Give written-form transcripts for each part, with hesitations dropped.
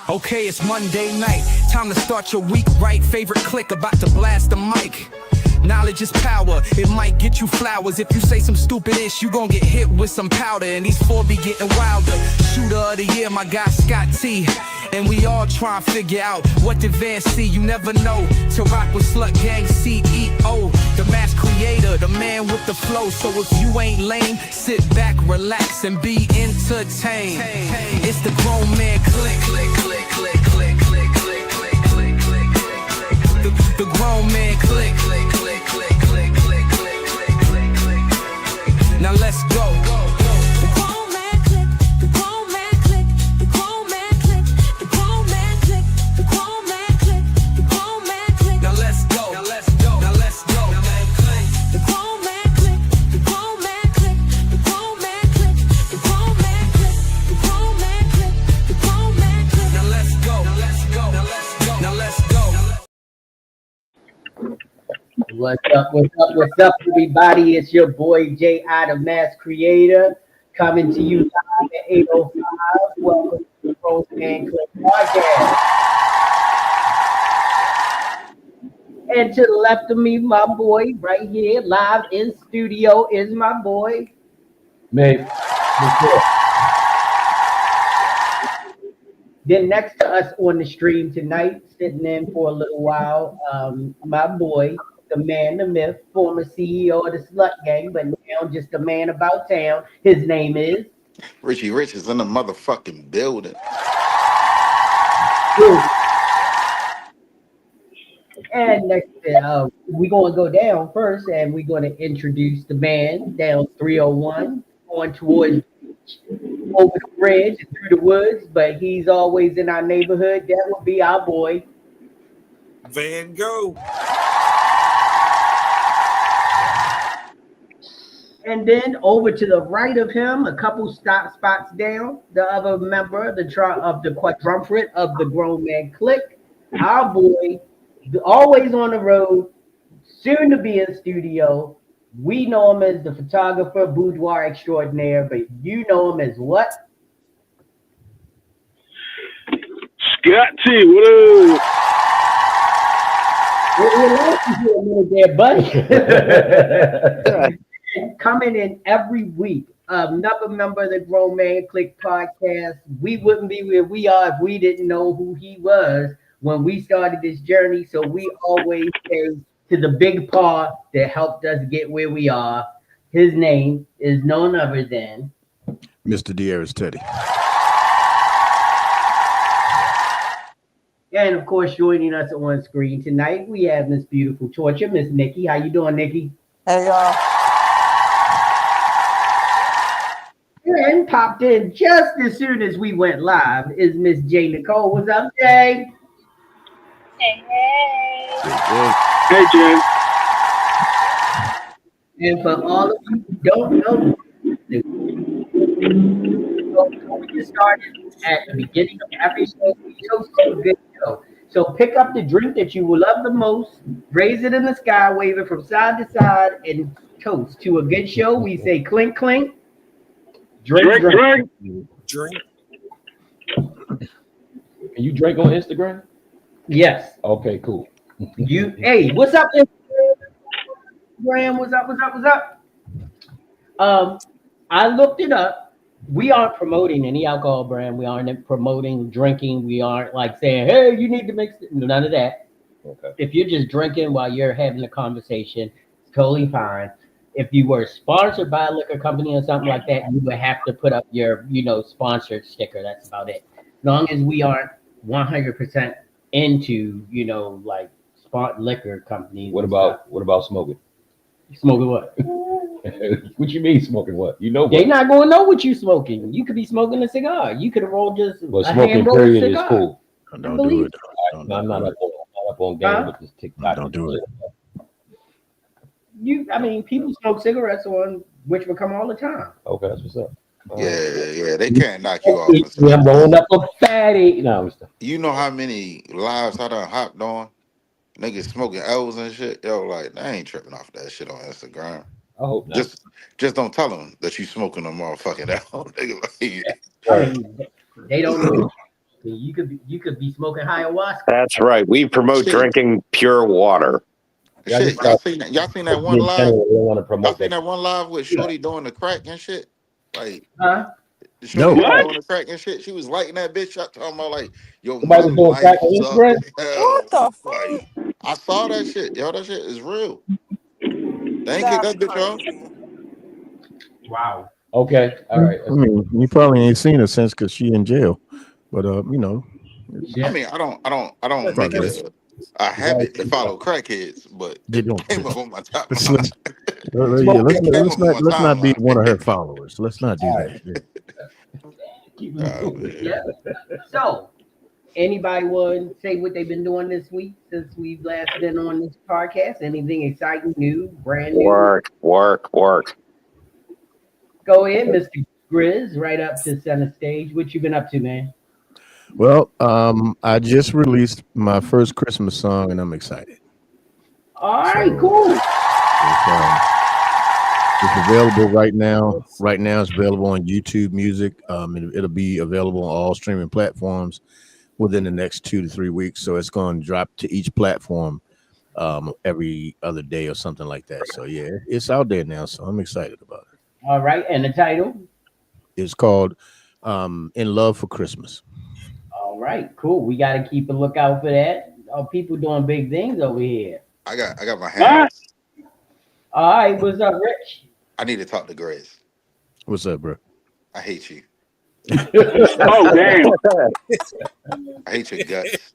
Okay, it's Monday night. Time to start your week right. Favorite clique about to blast the mic. Knowledge is power, it might get you flowers. If you say some stupid ish, you gon' get hit with some powder. And these four be getting wilder. Shooter of the year, my guy Scott T. And we all try and figure out what the Van see. You never know to rock with Slut Gang CEO, the mass creator, the man with the flow. So if you ain't lame, sit back, relax, and be entertained. It's the grown man clique. The grown man clique. Now let's go. The grown man clique, the grown man clique, the grown man clique, the grown man clique, the grown man clique, the grown man clique. Now let's go. Now let's go. Now let's go. The grown man clique, the grown man clique, the grown man clique, the grown man clique, the grown man clique, the grown man clique. Now let's go. Now let's go. Now let's go. Now let's go. What's up, everybody? It's your boy J.I. the Mass Creator, coming to you live at 8:05. Welcome to the Grown Man Clique Podcast. And to the left of me, my boy, right here, live in studio, is my boy. Man, Then next to us on the stream tonight, sitting in for a little while, my boy, the man, the myth, former CEO of the Slut Gang, but now just a man about town. His name is Richie Rich is in the motherfucking building. And next, we're going to go down first, and we're going to introduce the man down 301, going towards over the bridge and through the woods, but he's always in our neighborhood. That would be our boy Van Gogh. And then over to the right of him, a couple spots down, the other member of the quadrumvirate of the Grown Man Clique, our boy, always on the road, soon to be in studio. We know him as the photographer, boudoir extraordinaire, but you know him as what? Scott T, what up? We're a minute there, buddy. Coming in every week, another member of the Grown Man Clique podcast. We wouldn't be where we are if we didn't know who he was when we started this journey. So we always say to the big paw that helped us get where we are. His name is none other than Mr. De'Aris Teddy. And of course, joining us on screen tonight, we have Miss Beautiful Torture, Miss Nikki. How you doing, Nikki? Hey, y'all. And popped in just as soon as we went live is Miss J. Nicole. What's up, Jay? Hey. Hey, Jay. And for all of you who don't know, we just started at the beginning of every show. We toast to a good show. So pick up the drink that you will love the most, raise it in the sky, wave it from side to side, and toast to a good show. We say clink, clink. Drink. Drink. can you drink on Instagram? Yes. Okay, cool. Hey, what's up, Instagram? What's up? I looked it up. We aren't promoting any alcohol brand. We aren't promoting drinking. We aren't like saying, hey, you need to mix it. None of that. Okay. If you're just drinking while you're having a conversation, it's totally fine. If you were sponsored by a liquor company or something like that, you would have to put up your, sponsored sticker. That's about it. As long as we aren't 100% into, like liquor companies. What about smoking? Smoking what? What you mean smoking what? You know They what? not gonna know what you smoking. You could be smoking a cigar. You could have rolled just But a smoking hand-rolled period is cigar. cool. Don't do it. I'm not up on game with this TikTok. Don't do it. People smoke cigarettes on which will come all the time. Okay, that's what's up. Yeah, they can't knock you off. I'm rolling up a fatty. No, You know how many lives I done hopped on? Niggas smoking L's and shit. Yo, like, they ain't tripping off that shit on Instagram. I hope not. Just don't tell them that you smoking a motherfucking L. Nigga, like, they don't know. You could be smoking ayahuasca. That's right. We promote Shit, drinking pure water. Yeah, I just shit. Y'all thought seen that? Y'all seen that one in live? general, we don't want to Y'all promote seen that. that one live with Shorty doing the crack and shit? Like Huh? the Shorty No. that was What? doing the crack and shit. She was lighting that bitch up, talking about like, yo, Somebody my was doing crack life on sucked. Instagram. Hell, What the fuck? like I saw that shit. Yo, that shit is real. They ain't kick That's that bitch off. crazy. Wow. Okay, all right. I mean, you probably ain't seen her since because she in jail. But you know, I Yeah. mean, I don't make it progress. a habit to follow crackheads, but Did it came up on my let's, timeline. yeah, It came up on my let's not be timeline. one of her followers. Let's not do All that. Yeah. Keep it Oh, moving. man. Yeah. So, anybody want to say what they've been doing this week since we've last been on this podcast? Anything exciting, new, brand new? Work. Go ahead, Mr. Grizz, right up to center stage. What you been up to, man? Well, I just released my first Christmas song, and I'm excited. All right, So cool. it's available right now. Right now, it's available on YouTube Music. It'll be available on all streaming platforms within the next 2 to 3 weeks. So it's going to drop to each platform every other day or something like that. So yeah, it's out there now. So I'm excited about it. All right, and the title? It's called "In Love for Christmas." All right, cool. We got to keep a lookout for that. People doing big things over here. I got my Huh? hands. All right, what's up, Rich? I need to talk to Grace. What's up, bro? I hate you. Oh, damn. I hate your guts.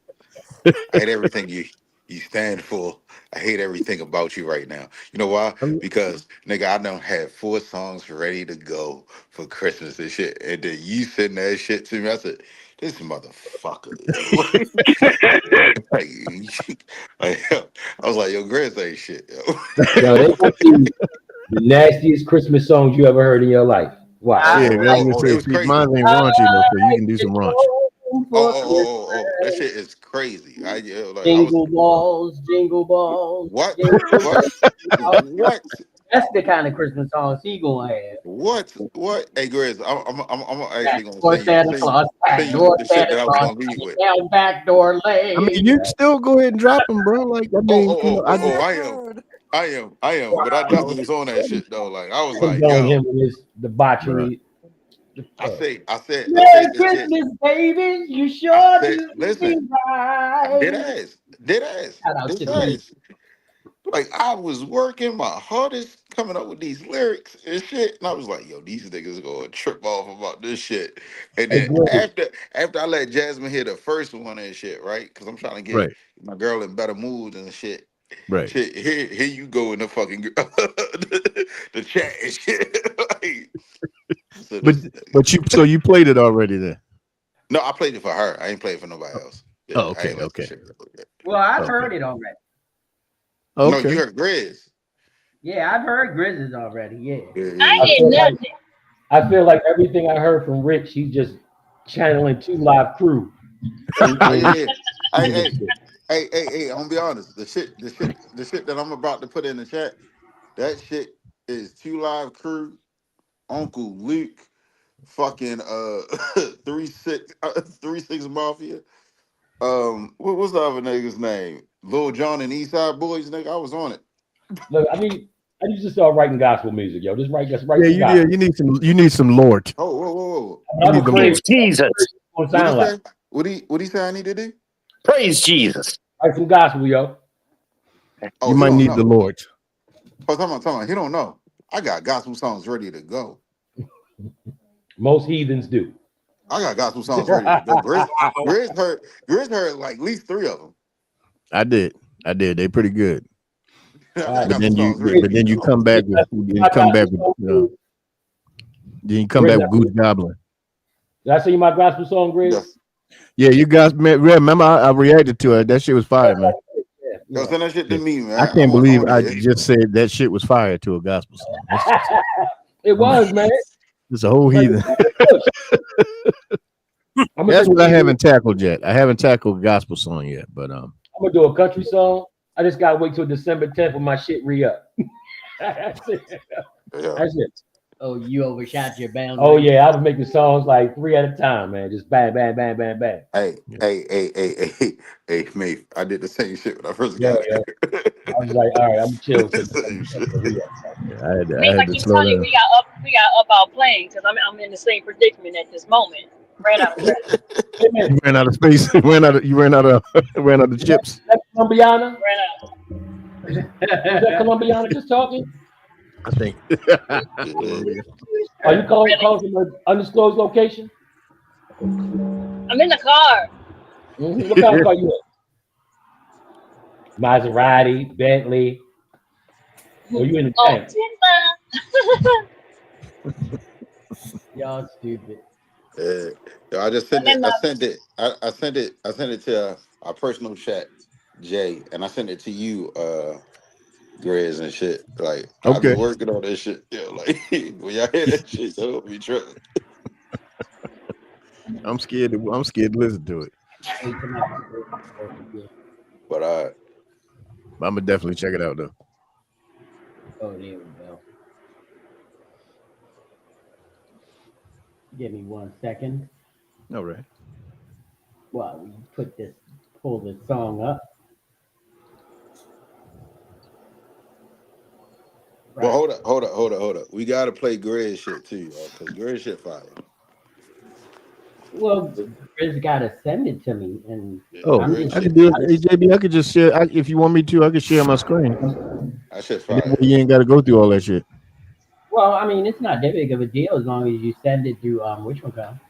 I hate everything you stand for. I hate everything about you right now. You know why? Because nigga, I don't have 4 songs ready to go for Christmas and shit. And then you send that shit to me. I said, this motherfucker. like, I was like, yo, Grace ain't shit, yo. Yo, they gonna be the nastiest Christmas songs you ever heard in your life. Watch. I Yeah, that's what It I was say. See, crazy. mine ain't raunchy though, so you can do some raunch. That shit is crazy. I was Jingle balls, jingle balls, what? jingle What? balls. What? That's the kind of Christmas songs he gonna have. What? Hey, Grizz, I'm actually gonna Or send Santa Claus, back you door the shit Santa that I was Claus, gonna lead with. down back door I mean, lane. you can still go ahead and drop them, bro. Like, I mean, you know, Rude. I am. But I definitely was on that shit though. Like I was like, Condone yo, him and his debauchery. I said Merry this shit. Christmas, baby. You I sure said, do me listen, right. dead ass, Shout out this to the ass. Like I was working my hardest coming up with these lyrics and shit, and I was like, "Yo, these niggas gonna trip off about this shit." And Hey, then Grizz, after I let Jasmine hear the first one and shit, right? Because I'm trying to get right, my girl in better mood and shit. right. Shit, here you go in the fucking the chat and shit. Like, so But this, so you played it already then? no, I played it for her. I ain't played it for nobody else. Yeah, Oh, I okay, ain't let the okay, shit go yet. Well, I've okay, heard it already. No, you okay. heard Grizz. Yeah, I've heard Grizzlies already. Yeah. I I hear feel like nothing. everything I heard from Rich, he's just channeling 2 Live Crew. Oh yeah, And yeah. Hey, I'm gonna be honest. The shit that I'm about to put in the chat, that shit is 2 Live Crew, Uncle Luke, fucking 3 6 Mafia. What's the other nigga's name? Lil Jon and Eastside Boys, nigga. I was on it. look, I used to start writing gospel music, yo. Just write Yeah, some gospel. you need some Lord. Oh, whoa. But I'm need the afraid Lord. Praise Jesus. what it's What gonna he sound like. say? What he say I need to do? Praise Jesus. Write some gospel, yo. Oh, You he might don't need the know. Lord. Oh, talking about. He don't know. I got gospel songs ready to go. Most heathens do. I got gospel songs ready to go. Wow. Grizz heard like at least 3 of them. I did. They pretty good. I All got right. But gospel then songs ready to you go. come back with My gospel song, Grizz. then you come back Grizz, with Goose Goblin. did I say you my gospel song, Grizz? Yes. Yeah, you guys remember I reacted to it. That shit was fire, man. Yeah, Yo, send that shit to Yeah. me, man. I I can't want believe to I hear it. just said that shit was fire to a gospel song. it was, man. It's a whole But heathen. I'm That's what I gonna haven't tackled yet. I haven't tackled a gospel song yet, but do a country song. I just gotta wait till December 10th when my shit re-up. That's it. Yeah. That's it. Oh, you overshot your boundaries. Oh yeah, I was making songs like 3 at a time, man. Just bang, bang, bang, bang, bang. Hey, mate. I did the same shit when I first Yeah, got yeah. here. I was like, all right, I'm chill for Same shit. the re-up. Yeah, I I mean, had like to you slow Tony, down. we got up out playing because I'm in the same predicament at this moment. Ran out of space. Wait a minute. You ran out of space. You ran out of ran out of chips. That Colombiana? Ran out. Was that Colombiana just talking? I think. Are you calling from an undisclosed location? I'm in the car. What kind of car you in? Maserati, Bentley. Or you in the Oh, tank? Timber. Y'all stupid. Yo, I just I'm sent it. in I my. sent it. I sent it. I sent it to our personal chat, Jay, and I sent it to you, Grizz and shit. Like I be Okay. working on this shit. Yo, like when y'all hear that shit, don't be tripping. I'm scared. I'm scared to listen to it. But I'm gonna definitely check it out though. Oh, there we go. Give me 1 second. All right. While we pull this song up. Well, hold up. We gotta play Grizz shit too, y'all, because Grizz shit fire. Well, Chris got to send it to me, and Oh, I'm Grizz just I could shit, do it. Hey, JB, I could just share. If you want me to, I could share my screen. that shit And that fire. way you ain't got to go through all that shit. well. I mean, it's not that big of a deal as long as you send it through which one come?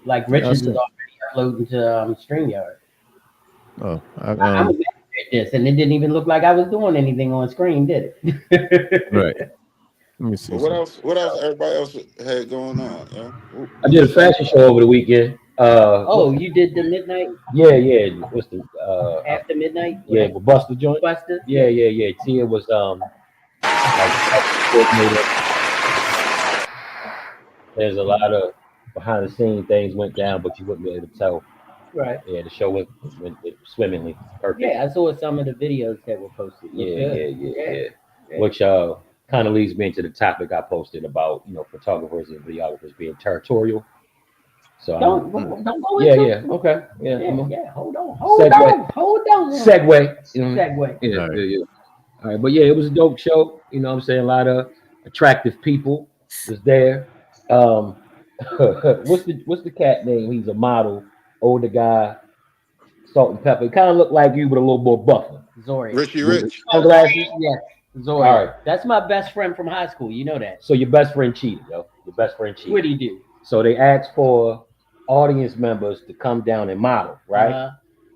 Like Yeah, Richards is already uploading to StreamYard. Oh, I was at this, and it didn't even look like I was doing anything on screen, did it? right. Let me see. But what else? Everybody else had going on? Yo? I did a fashion show over the weekend. Oh, you did the midnight Yeah. What's the after midnight? yeah, with Buster joint? Buster. Yeah. Tia was like coordinator. There's a lot of behind the scene things went down, but you wouldn't be able to tell. Right. Yeah, the show went swimmingly. Perfect. Yeah, I saw some of the videos that were posted. Yeah. Which kind of leads me into the topic I posted about photographers and videographers being territorial. So Don't go into it. Okay. Yeah. Hold on. Segue. Segue. Yeah. All right, but yeah, it was a dope show. You know what I'm saying? A lot of attractive people was there. What's the cat name? He's a model, older guy, salt and pepper. Kind of looked like you, but a little more buffer. Zoria. Richie Rich. Sunglasses. Yes, Zoria. All right. That's my best friend from high school. You know that. So your best friend cheated, yo. Your best friend cheated. What'd he do? So they asked for audience members to come down and model, right?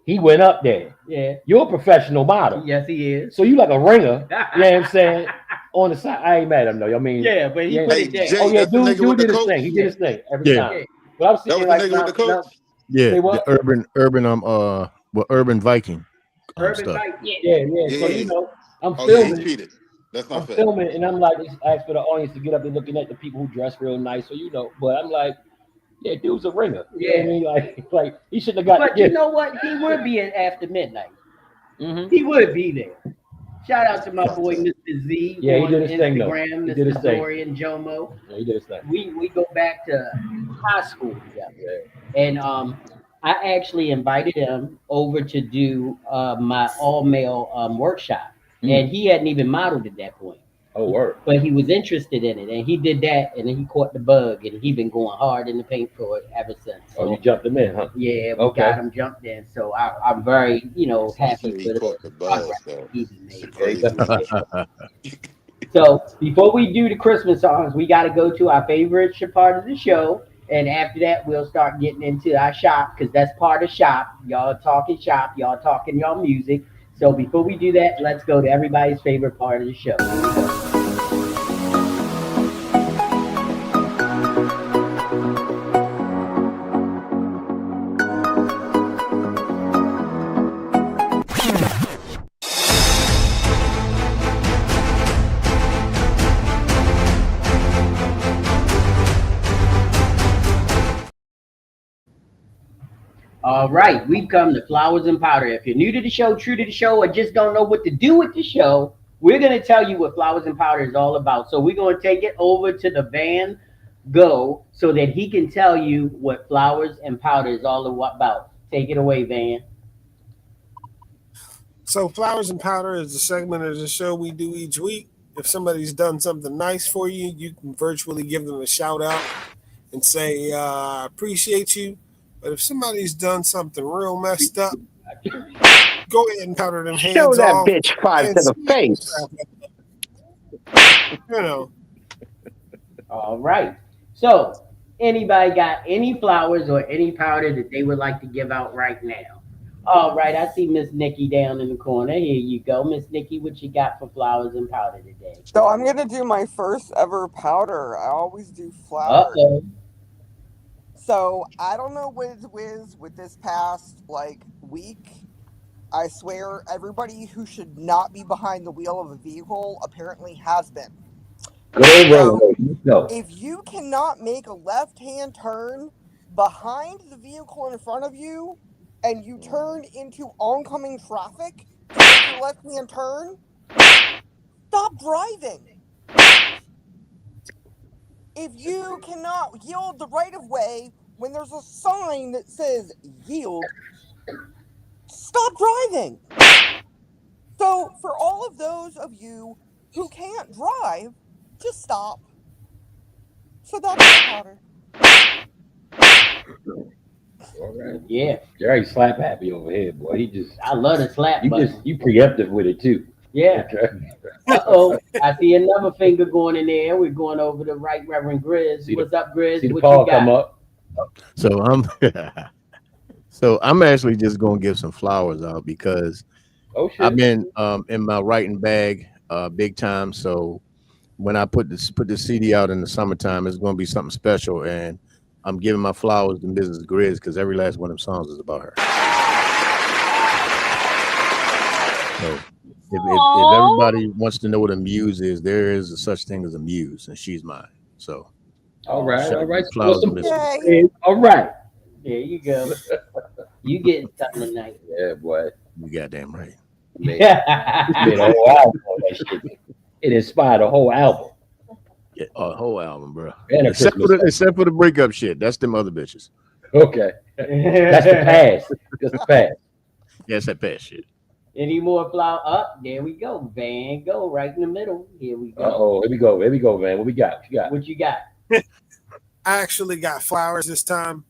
He went up there. Yeah. You're a professional model. Yes, he is. So you like a ringer. You know what I'm saying? On the side, I ain't mad at him though. I mean, yeah, but he put Hey, it there. Jay, oh yeah, that's the nigga dude with the did his coach? thing. He did his thing every Yeah. time. But I'm That sitting was like, the nigga with the coach. Yeah, Say what? the urban Viking Urban stuff. Bike. Yeah. So Yeah. I'm Oh yeah, he filming. cheated. That's not I'm fair. filming, and I'm like, just ask for the audience to get up and looking at the people who dress real nice. So but I'm like, yeah, dude's a ringer. You know what I mean? Like he shouldn't have got. But you know what? He would be at after midnight. He would be there. Shout out to my boy Mr. Z. Yeah, he on did his thing, though. Instagram, He did his Mr. thing. Dorian Jomo. Yeah, he did his thing. We go back to high school together, and I actually invited him over to do my all male workshop, and he hadn't even modeled at that point. Oh, word. But he was interested in it, and he did that, and then he caught the bug, and he been going hard in the paint for it ever since. So, Oh, you jumped him in, huh? yeah, we got him jumped in. So I'm very, happy He for caught the buzz, though. he made. Crazy. So before we do the Christmas songs, we got to go to our favorite part of the show, and after that, we'll start getting into our shop because that's part of shop. Y'all talking shop, y'all talking y'all music. So before we do that, let's go to everybody's favorite part of the show. Here we go. All right, we've come to Flowers and Powder. If you're new to the show, true to the show, or just don't know what to do with the show, We're gonna tell you what Flowers and Powder is all about. So we're gonna take it over to the Van Go so that he can tell you what Flowers and Powder is all about. Take it away, Van. So, Flowers and Powder is a segment of the show we do each week. If somebody's done something nice for you, you can virtually give them a shout out and say, I appreciate you. But if somebody's done something real messed up, go ahead and powder them Show hands that off. bitch five and to the smack the face. crap out. You know, All right. So, anybody got any flowers or any powder that they would like to give out right now? All right. I see Miss Nikki down in the corner. Here you go, Miss Nikki. What you got for flowers and powder today? So I'm gonna do my first ever powder. I always do Uh flowers. oh. So I don't know what is with this past like week. I swear everybody who should not be behind the wheel of a vehicle apparently has been. Go So roll. Let's go. if you cannot make a left-hand turn behind the vehicle in front of you and you turn into oncoming traffic to make your left-hand turn, stop driving. If you cannot yield the right of way when there's a sign that says yield, stop driving. So, for all of those of you who can't drive, just stop. So that's my powder. All right. Yeah. Jerry slap happy over here, boy. He just I love the slap you button. just you preemptive with it too. Yeah. Okay. Uh oh. I see another finger going in there. We're going over to Right Reverend Grizz. See the- What's up, Grizz? See the What Paul you got? come up. So I'm actually just gonna give some flowers out because Oh shit. I've been in my writing bag big time. So when I put the CD out in the summertime, it's gonna be something special, and I'm giving my flowers to Mrs. Grizz because every last one of them songs is about her. So if everybody wants to know what a muse is, there is a such thing as a muse, and she's mine. So All right. shout All right. flowers to Some- Mrs. Yay. all right. There you go. You getting something tonight. Yeah, boy. You goddamn right. Made a whole album on that shit. It inspired a whole album. Yeah, a whole album, bro. And a Christmas Except for the breakup shit. That's them other bitches. Okay. That's the past. That's the past. Yes, that past shit. Any more flower? Up there we go. Van Go right in the middle. Here we go. Uh-oh. Here we go. Here we go, man. What we got? What you got? What you got? I actually got flowers this time.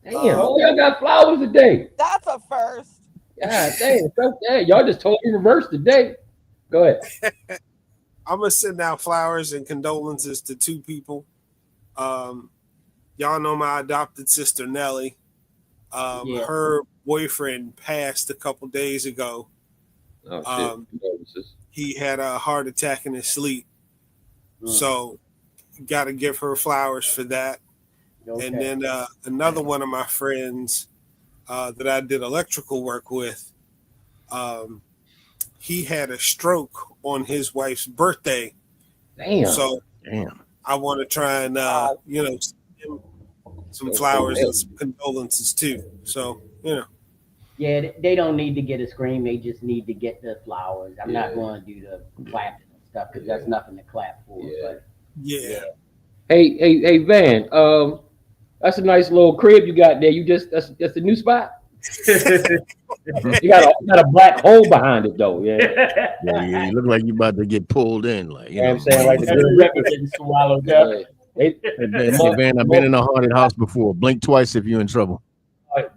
Damn. Oh, y'all got flowers today. That's a first. God damn. So, damn. Y'all just totally reversed today. Go ahead. I'm gonna send out flowers and condolences to two people. Y'all know my adopted sister Nellie. Yeah. Her boyfriend passed a couple days ago. Oh, shit. Condolences. He had a heart attack in his sleep. Mm. So got to give her flowers for that. Okay. And then another one of my friends that I did electrical work with, he had a stroke on his wife's birthday. Damn. So Damn. I want to try and send him some flowers and some condolences too. So Yeah, they don't need to get a scream. They just need to get the flowers. I'm not going to do the clapping and stuff because that's nothing to clap for. Yeah. But yeah. Hey, Van. That's a nice little crib you got there. That's a new spot. You got a black hole behind it though. Yeah. Yeah, you look like you about to get pulled in, like You know what I'm saying? Like the good Ripper getting swallowed up. Hey, Van, I've been in a haunted house before. Blink twice if you're in trouble.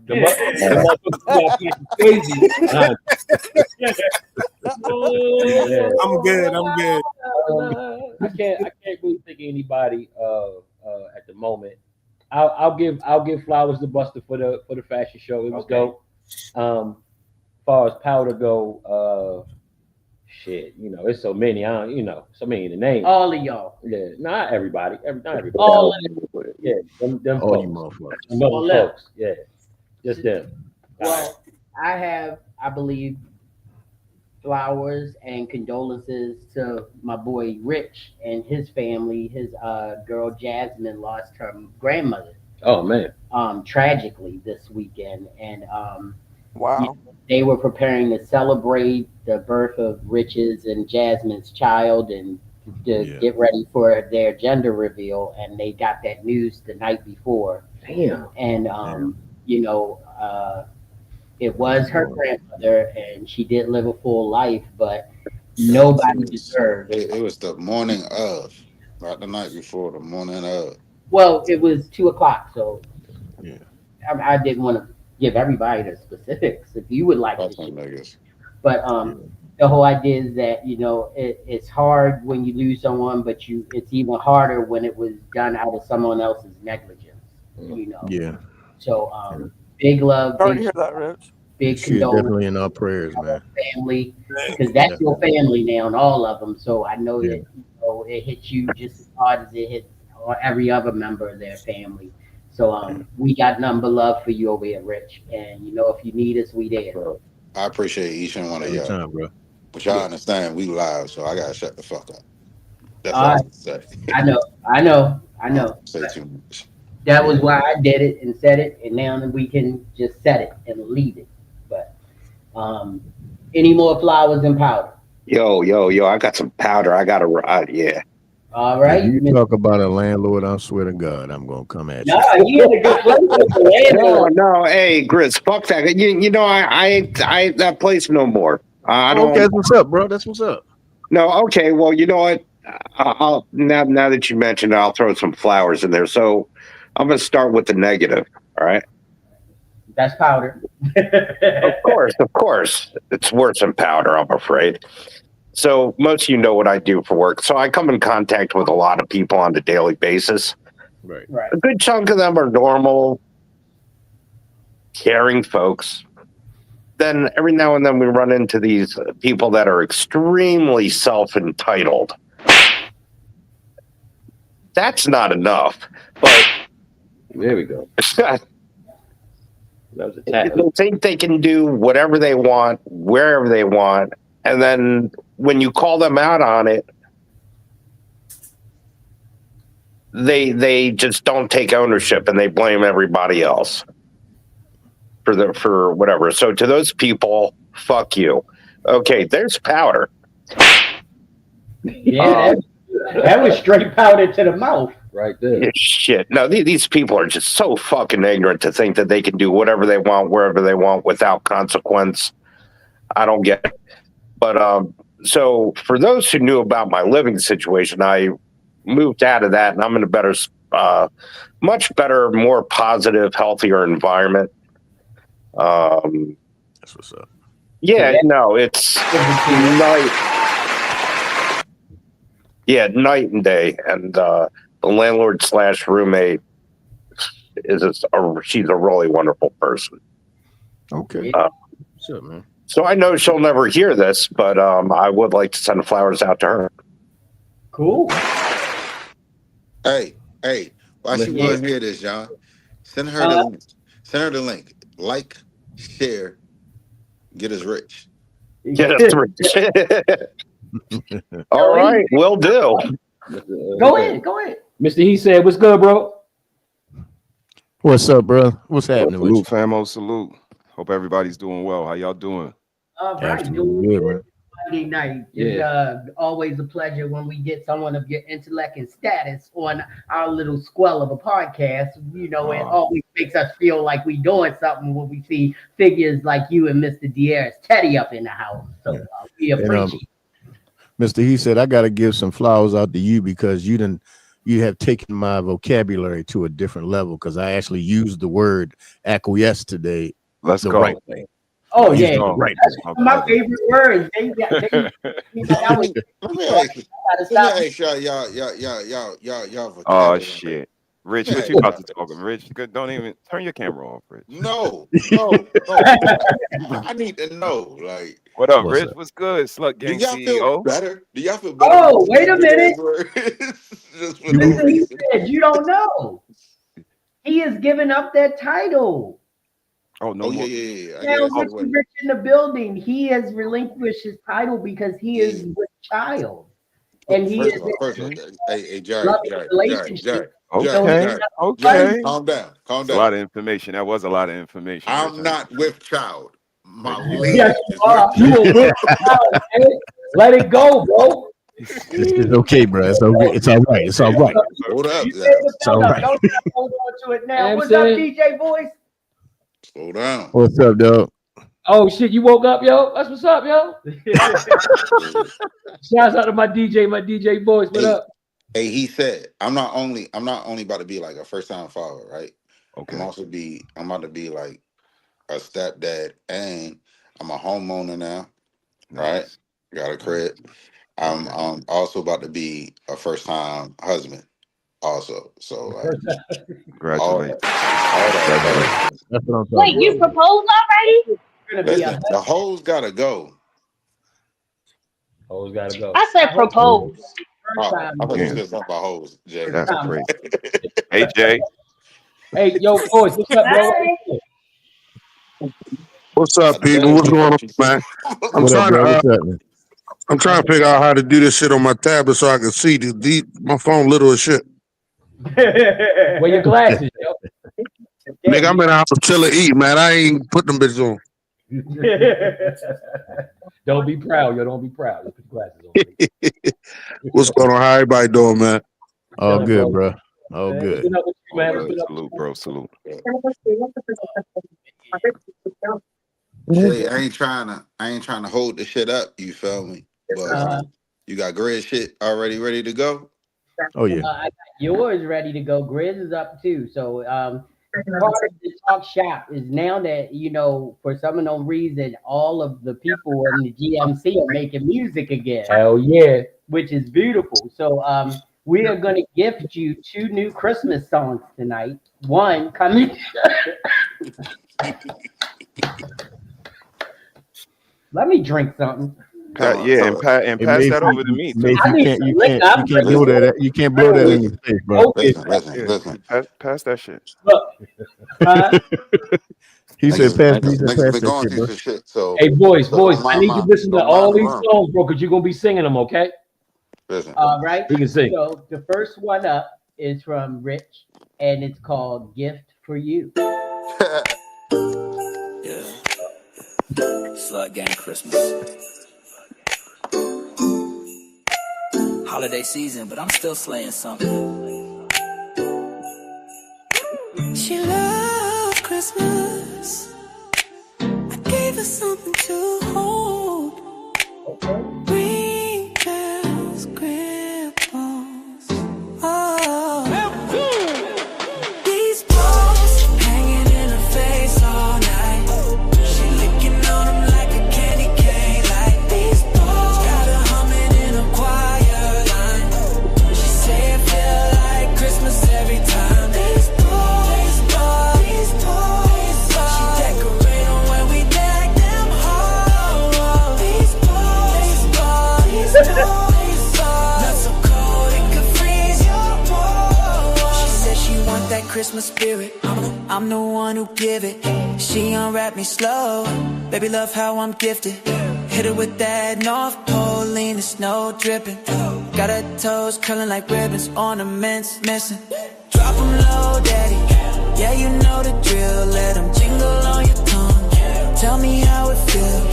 The motherfucker crazy. I'm good. I can't really think of anybody at the moment. I'll give flowers to Buster for the fashion show. It was dope. As far as powder go, shit, it's so many. So many to name. All of y'all. Yeah, not everybody. Not everybody. All of Yeah, them All you folks. motherfuckers. Them other All them. folks. Yeah, just them. Well, I believe, flowers and condolences to my boy Rich and his family. His girl Jasmine lost her grandmother Oh man. tragically this weekend, and Wow. They were preparing to celebrate the birth of Rich's and Jasmine's child and to Yeah. get ready for their gender reveal. And they got that news the night before. Damn. And, it was her grandmother and she did live a full life, but nobody deserves. It was the morning of, not the night before, the morning of. Well, it was 2 o'clock, so Yeah. I didn't want to give everybody the specifics if you would like to Fuck them share. niggas. But the whole idea is that it's hard when you lose someone, but it's even harder when it was done out of someone else's negligence. Yeah. So big love, Sorry to big hear that, Rich. big She's condolences definitely in our prayers, man. family, because that's your family now, and all of them. So I know Yeah. that it hits you just as hard as it hits every other member of their family. So we got nothing but love for you over here, Rich. And if you need us, we there. Bro, I appreciate each and one of y'all. Anytime, bro. But y'all understand we live, so I gotta shut the fuck up. That's All all I right. can say. I know. I don't say too much. That was why I did it and said it, and now we can just set it and leave it. But any more flowers and powder? Yo, I got some powder. I got to, yeah. All right. If you talk about a landlord, I swear to God, I'm gonna come at you. No, he in a good place with the landlord. No, hey, Grizz, fuck that. I ain't that place no more. I don't. Okay, that's what's up, bro. That's what's up. No, okay. Well, you know what? I'll now that you mentioned it, I'll throw some flowers in there. So I'm gonna start with the negative. All right. That's powder. Of course, it's worse than powder. I'm afraid. So most of you know what I do for work. So I come in contact with a lot of people on a daily basis. Right. Right. A good chunk of them are normal, caring folks. Then every now and then we run into these people that are extremely self-entitled. That's not enough. But There we go. that was a tap. they think they can do whatever they want, wherever they want. And then when you call them out on it, they just don't take ownership and they blame everybody else for whatever. So to those people, fuck you. Okay, there's powder. Yeah, that was straight powder to the mouth. Right there. Yeah, shit. No, these people are just so fucking ignorant to think that they can do whatever they want, wherever they want, without consequence. I don't get it. But so for those who knew about my living situation, I moved out of that, and I'm in a better, much better, more positive, healthier environment. That's what's up. Yeah, no, it's night. Yeah, night and day, and the landlord / roommate she's a really wonderful person. Okay. What's up, man? So I know she'll never hear this, but I would like to send flowers out to her. Cool. Hey, why she want to hear this, John? Send her the link. Send her the link. Like, share, get us rich. Get us rich. All right, will do. Go ahead. Mr. He said, "What's good, bro?" What's up, bro? What's happening with you? Salute, famo, salute. Hope everybody's doing well. How y'all doing? All right, Absolutely good, man. Friday night. It's always a pleasure when we get someone of your intellect and status on our little squell of a podcast. It always makes us feel like we doing something when we see figures like you and Mr. Diaz Teddy up in the house. So we appreciate it. Mr. He said, I got to give some flowers out to you because you have taken my vocabulary to a different level because I actually used the word acquiesce today. Let's go. Right way. Oh, You yeah. know, right. That's one of my favorite words. Let me ask y'all. Oh shit, Rich, what you about to talk? Rich, don't even turn your camera off, Rich. No. I need to know, like, what up, Rich? What's good, Slut Gang do y'all CEO? feel better? Do y'all feel better? Oh, wait a minute. Listen, he said you don't know. He is giving up that title. Oh no! Yeah. Now, Rich in the building, he has relinquished his title because he is with child, and he is. Hey, Jerry. Okay. Calm down. A lot of information. That was a lot of information. I'm not with child. My Yes, leg you is are. You a whip around, man. Let it go, bro. It's okay, bro. It's okay. It's all right. It's all right. Hold up, You yeah. said the It's all build up. right. Don't just hold on to it You know now. what I'm What's up, saying? DJ Voice? Slow down. What's up, dog? Oh shit, you woke up, yo? That's what's up, yo. Shouts out to my DJ voice. What Hey, up? hey, he said, I'm not only about to be like a first time father, right? Okay. I'm about to be like a stepdad, and I'm a homeowner now, right? Nice. Got a Nice. crib. I'm Okay. also about to be a first time husband, also. So like all Congratulations. that. That's what I'm talking Wait, you about. proposed already? Gonna be a Listen, the hoes gotta go. Always gotta go. I said propose. first time. I thought you Again, said something about hoes, Jay. First that's time. crazy. Hey, Jay. Hey, yo, boys, what's up, bro? Hi. What's I up, people? What's definitely going on, thought you said man? I'm What up, trying to bro? What's up, man? I'm trying to figure out how to do this shit on my tablet so I can see my phone little as shit. Wear your glasses, yo. Nigga, I'm in the house chilling, eat, man. I ain't put them bitches on. Don't be proud, yo. Don't be proud. You put your glasses on. What's going on? How everybody doing, man? All Chilling, good, bro. bro. All What's good. been up with you, Oh, man? What's good. been up? Salute, bro. Salute. Jay, I ain't trying to hold the shit up, you feel me? But you got grid shit already ready to go? Oh yeah. I got yours ready to go. Grizz is up too. So part of the talk shop is now that for some unknown reason, all of the people in the GMC are making music again, Hell yeah. which is beautiful. So we are going to gift you 2 new Christmas songs tonight. One coming. Let me drink something. Yeah, and Hey, pass Mace, that over to me Mace, too. I need some liquor. I'm blow drinking. that. You can't blow that in your face, bro. Listen. Pass that shit. Look, huh? He said, Niggas, "Pass niggas, me that. niggas Pass been that going shit, through bro." some shit, so Hey, boys, don't I mind need you to listen to don't mind all the these room. songs, bro, because you're gonna be singing them, okay? Listen. All right. You can sing. So the first one up is from Rich, and it's called "Gift for You." Yeah. Slug Gang Christmas. Holiday season, but I'm still slaying something. She loved Christmas. I gave her something to hold. Ring bells, gripples. Oh, these balls hanging in her face all night. She licking on them like a candy cane. Like these balls got her humming in a choir line. She say it feel like Christmas every time. These balls, she decorate them when we deck them home. These balls, not so cold it could freeze your bones. She said she want that Christmas spirit. I'm the one who give it. She unwrap me slow. Baby, love how I'm gifted. Hit her with that North Pole, lean the snow dripping. Got her toes curling like ribbons, ornaments missing. Drop 'em low, daddy. Yeah, you know the drill. Let 'em jingle on your tongue. Tell me how it feels.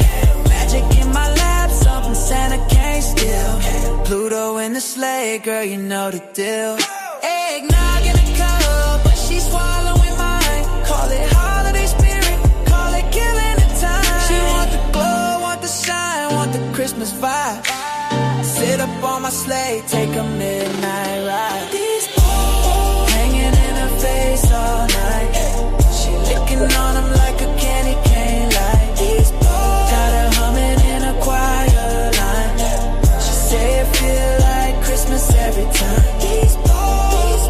Magic in my lap, something Santa can't steal. Pluto in the sleigh, girl, you know the deal. Eggnog in a cup, but she's swallowing mine. Call it holiday spirit, call it killing the time. She want the glow, want the shine, want the Christmas vibe. Sit up on my sleigh, take a midnight ride. These balls hanging in her face all night. She licking on them like a candy cane. Like these balls got her humming in a choir line. She say it feel like Christmas every time. These balls,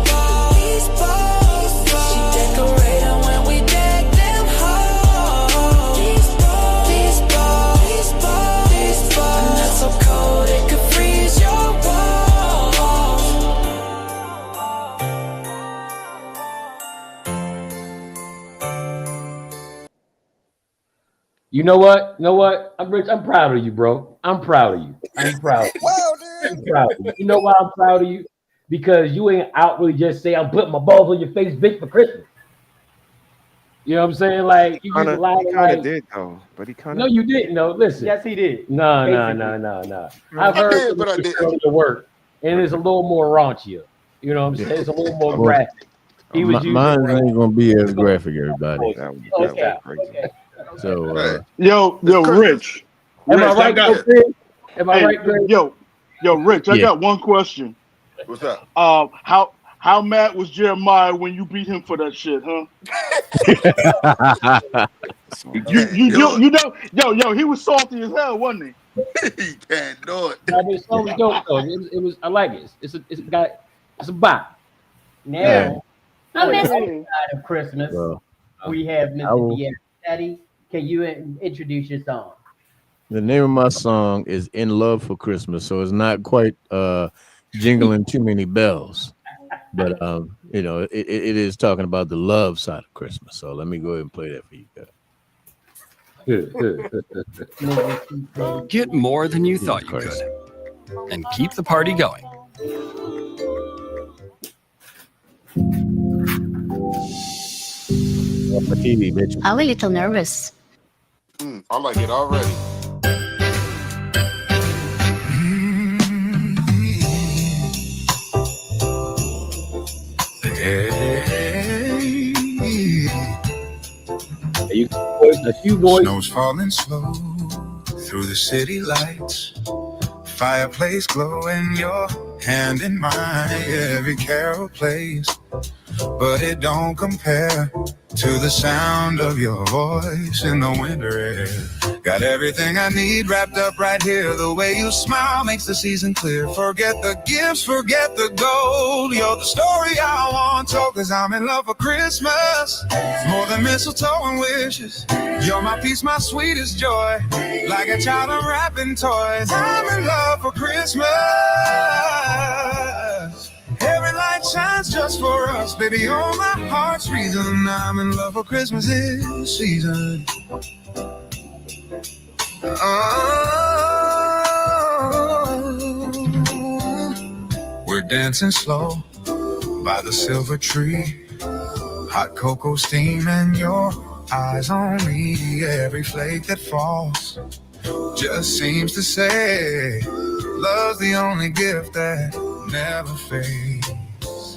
she decorate them when we deck them home. These balls, not so cold it could freeze your bones. You know what? I'm Rich. I'm proud of you, bro. I'm proud of you. I'm proud of you. Wow, I'm dude. proud of you. You know why I'm proud of you? Because you ain't out really just say I'm putting my balls on your face, bitch, for Christmas. You know what I'm saying? Like you get a lot He of kind of like. did though, but he kind No, of. you didn't. No, listen. Yes, he did. No. I've I heard did, some but of I his didn't. earlier work, and it's a little more raunchier. You know what I'm Yeah. saying? It's a little more Well, graphic. He was using mine like ain't gonna be as graphic, everybody. That was Okay. crazy. Okay. So Hey, Yo, it's Christmas. Rich. Am I Rich, I right, got Yeah. Chris? Am I hey, right, Chris? yo, Rich, I yeah. got one question. What's up? How mad was Jeremiah when you beat him for that shit, huh? So, You Can't you do you you know, yo, he was salty as hell, wasn't he? it. He can't do it. No, but the song was dope though. It was. I like it. It's a bop. Now, Right. on the miss- other side of Christmas, Well, we have I Mr. will. Diaz. Daddy, can you introduce your song? The name of my song is "In Love for Christmas," so it's not quite jingling too many bells, but it is talking about the love side of Christmas. So let me go ahead and play that for you guys. Get more than you Jesus thought you Christ. could and keep the party going. Off my TV, bitch. I'm a little nervous. I like it already. That's you, boys. Snow's falling slow through the city lights. Fireplace glowing, your hand in mine. Every carol plays, but it don't compare to the sound of your voice in the winter air. Got everything I need wrapped up right here. The way you smile makes the season clear. Forget the gifts, forget the gold. You're the story I want told, 'cause I'm in love for Christmas. More than mistletoe and wishes. You're my peace, my sweetest joy. Like a child unwrapping toys. I'm in love for Christmas. Every light shines just for us, baby. You're my heart's reason. I'm in love for Christmas this season. Oh, we're dancing slow by the silver tree. Hot cocoa steam and your eyes on me. Every flake that falls just seems to say love's the only gift that never fades.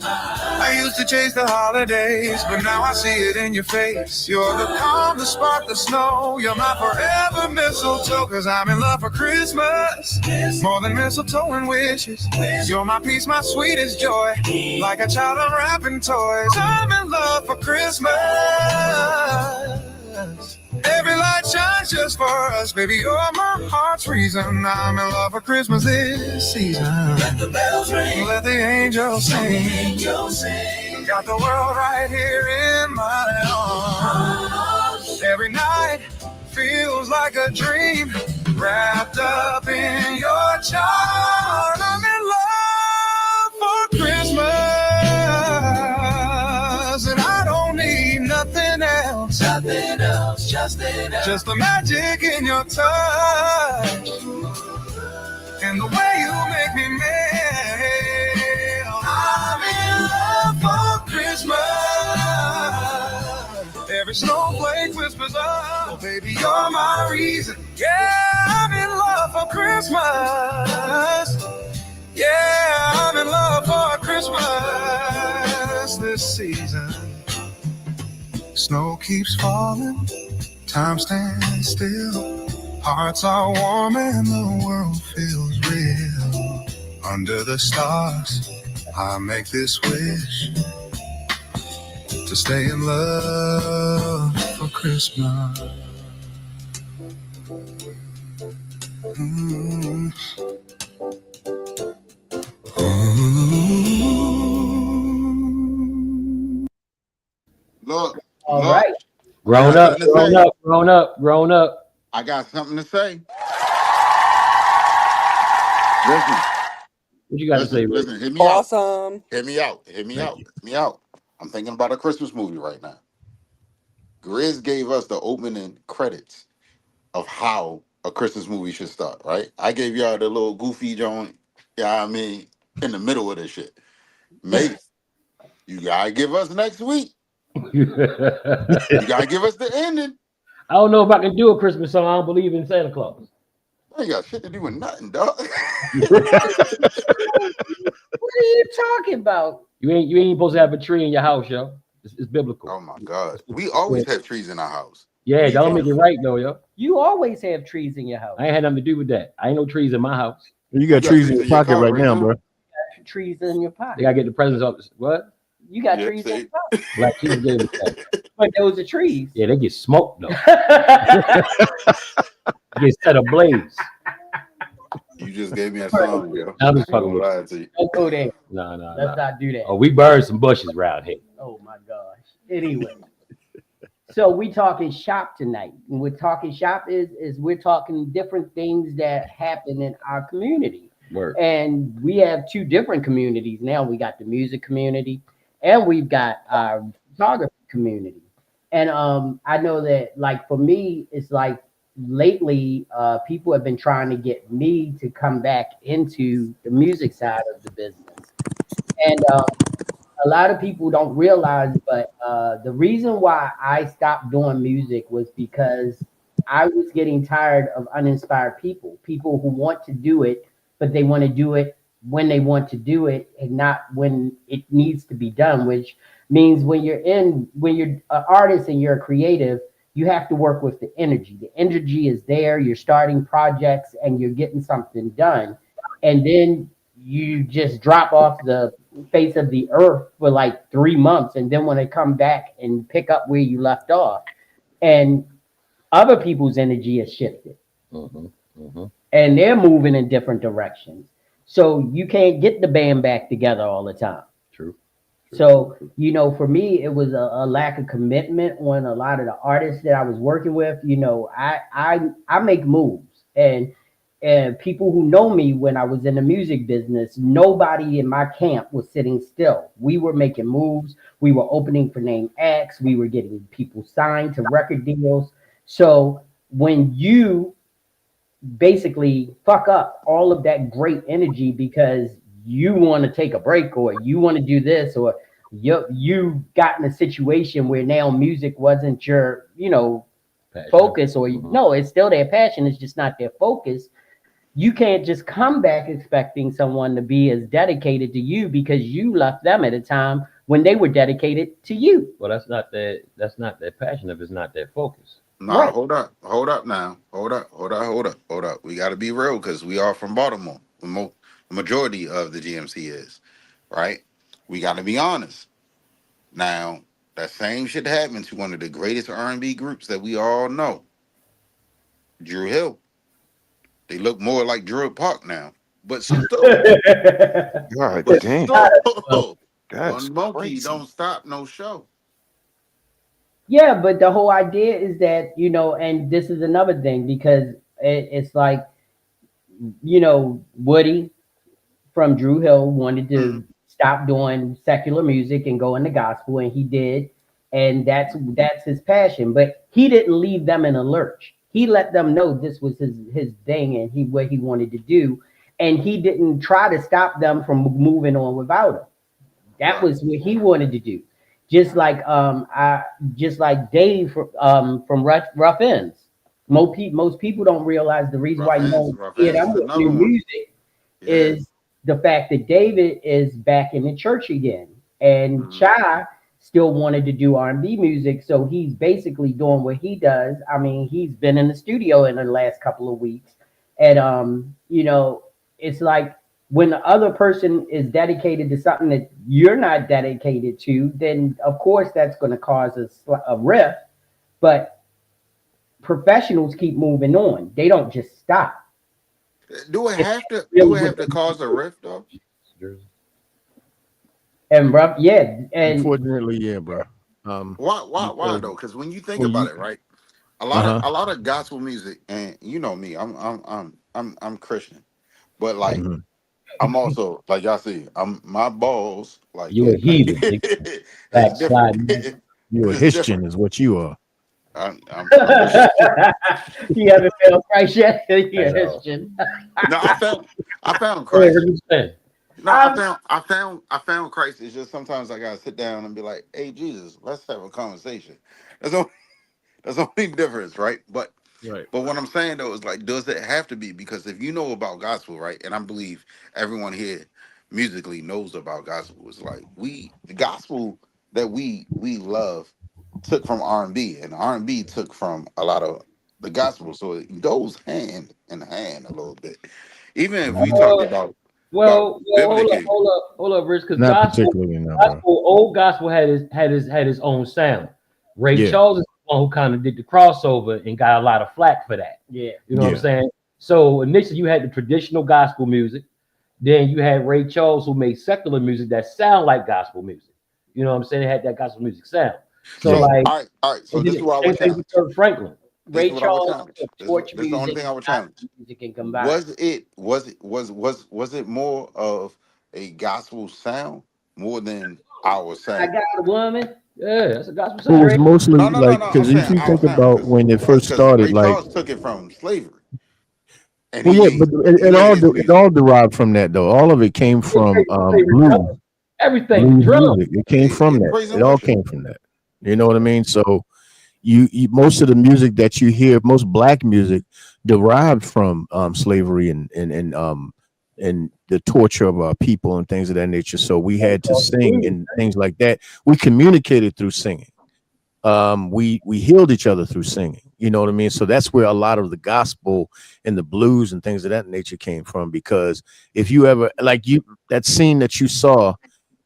I used to chase the holidays, but now I see it in your face. You're the calm, the spark, the snow. You're my forever mistletoe, 'cause I'm in love for Christmas. More than mistletoe and wishes. You're my peace, my sweetest joy. Like a child unwrapping toys. I'm in love for Christmas. Every light shines just for us, baby. You're my heart's reason. I'm in love for Christmas this season. Let the bells ring, let the angels sing. Got the world right here in my arms. Every night feels like a dream, wrapped up in your charm. I'm in love for Christmas, and I don't need nothing else. Nothing else, just enough. Just the magic in your touch, and the way you make me melt. I'm in love for Christmas. Every snowflake whispers, oh, baby, you're my reason. Yeah, I'm in love for Christmas. Yeah, I'm in love for Christmas this season. Snow keeps falling, time stands still. Hearts are warm and the world feels real. Under the stars, I make this wish to stay in love for Christmas. Mm. Look, All right. Grown up, grown up, grown up, grown up. I got something to say. Listen. What you got to say, Rick? Listen, hear me Awesome. out. Hear me out. Hear me out. Hear me out. I'm thinking about a Christmas movie right now. Grizz gave us the opening credits of how a Christmas movie should start, right? I gave y'all the little goofy joint, yeah, I mean, in the middle of this shit. Mate, you gotta give us next week You gotta give us the ending. I don't know if I can do a Christmas song. I don't believe in Santa Claus. I ain't got shit to do with nothing, dog. What are you talking about? You ain't supposed to have a tree in your house, yo. It's biblical. Oh my god, we always have trees in our house. Yeah, What you don't make talking it about? right though, yo. You always have trees in your house. I ain't had nothing to do with that. I ain't no trees in my house. You got trees in your pocket car right now, bro. Trees in your They pocket. gotta get the presents up. What? You got Yeah, trees in see? your pocket. Black Jesus gave us that. But those are trees. Yeah, they get smoked though. Get set ablaze. You just gave me a song, yo. I'm just I fucking ain't with gonna you. lie to you. Don't go there. No. Let's not do that. Oh, we burned some bushes around here. Oh my gosh. Anyway. So we talking shop tonight. And we're talking shop is we're talking different things that happen in our community. Word. And we have two different communities now. We got the music community and we've got our photography community. And I know that like for me, it's like lately people have been trying to get me to come back into the music side of the business. And a lot of people don't realize, but the reason why I stopped doing music was because I was getting tired of uninspired people who want to do it, but they want to do it when they want to do it and not when it needs to be done, which means when you're an artist and you're a creative, you have to work with the energy. The energy is there, you're starting projects and you're getting something done. And then you just drop off the face of the earth for like 3 months and then when they come back and pick up where you left off and other people's energy has shifted and they're moving in different directions, so you can't get the band back together all the time. True. So for me it was a lack of commitment on a lot of the artists that I was working with. I make moves, and people who know me when I was in the music business, nobody in my camp was sitting still. We were making moves. We were opening for name acts. We were getting people signed to record deals. So when you basically fuck up all of that great energy because you want to take a break or you want to do this or you got in a situation where now music wasn't your Passion. focus or no, it's still their passion, it's just not their focus. You can't just come back expecting someone to be as dedicated to you because you left them at a time when they were dedicated to you. Well, that's not their passion if it's not their focus. Nah, Right. hold up now. Hold up. We gotta be real because we are from Baltimore. The majority of the GMC is, right? We gotta be honest. Now, that same shit happened to one of the greatest R&B groups that we all know, Drew Hill. They look more like Drew Park now, but still, God but damn. still, That's one monkey crazy. don't stop no show. Yeah, but the whole idea is that, and this is another thing because it's like, Woody from Drew Hill wanted to stop doing secular music and go into gospel, and he did, and that's his passion. But he didn't leave them in a lurch. He let them know this was his thing and what he wanted to do, and he didn't try to stop them from moving on without him. That was what he wanted to do. Just like Dave from Rough Ends. Most people don't realize the reason why you don't hear them with new music is the fact that David is back in the church again, and Chai still wanted to do R&B music, so he's basically doing what he does. I mean, he's been in the studio in the last couple of weeks, and it's like when the other person is dedicated to something that you're not dedicated to, then of course that's going to cause a rift. But professionals keep moving on; they don't just stop. Do it have to cause a rift though? And rough, yeah, and Unfortunately, yeah, bro. Why though? Because when you think about it, right, a lot of gospel music, and you know me, I'm Christian, but like I'm also like y'all see, my balls like You a heathen. it's different. You a Christian is what you are. I'm you haven't found Christ yet. You're a Christian. No, I found Christ. No, I found Christ. It's just sometimes I gotta sit down and be like, "Hey, Jesus, let's have a conversation." That's all. That's the only difference, right? Right. But what I'm saying though is like, does it have to be? Because if you know about gospel, right, and I believe everyone here musically knows about gospel, it's like the gospel that we love took from R&B, and R&B took from a lot of the gospel, so it goes hand in hand a little bit. Even if we talk about biblically, Hold up, Rich, because Not particularly, no, bro. old gospel had his own sound. Ray Yeah. Charles is the one who kind of did the crossover and got a lot of flack for that. Yeah. You know what Yeah. I'm saying? So initially you had the traditional gospel music, then you had Ray Charles who made secular music that sound like gospel music. You know what I'm saying? It had that gospel music sound. So so Yeah. like, all right. So and then this is what I same would thing with challenge. Kirk Franklin. This is Ray what I would Charles challenge. took torch This is the only music thing I and would challenge. gospel music and combined. Was it more of a gospel sound more than our I sound? got a woman. Yeah, that's a gospel It sound, was right? mostly No, like no. I'm because if saying you our think sound about when it first because started, Ray like Charles took it from slavery, and well, yeah, but he made his it music. all derived from that though. All of it came from Everything, the blues drum. music. It came from that. Praise It and all worship. came from that. You know what I mean? So you most of the music that you hear, most black music, derived from slavery and the torture of our people and things of that nature. So we had to sing and things like that. We communicated through singing. We healed each other through singing. You know what I mean? So that's where a lot of the gospel and the blues and things of that nature came from. Because if you ever like that scene that you saw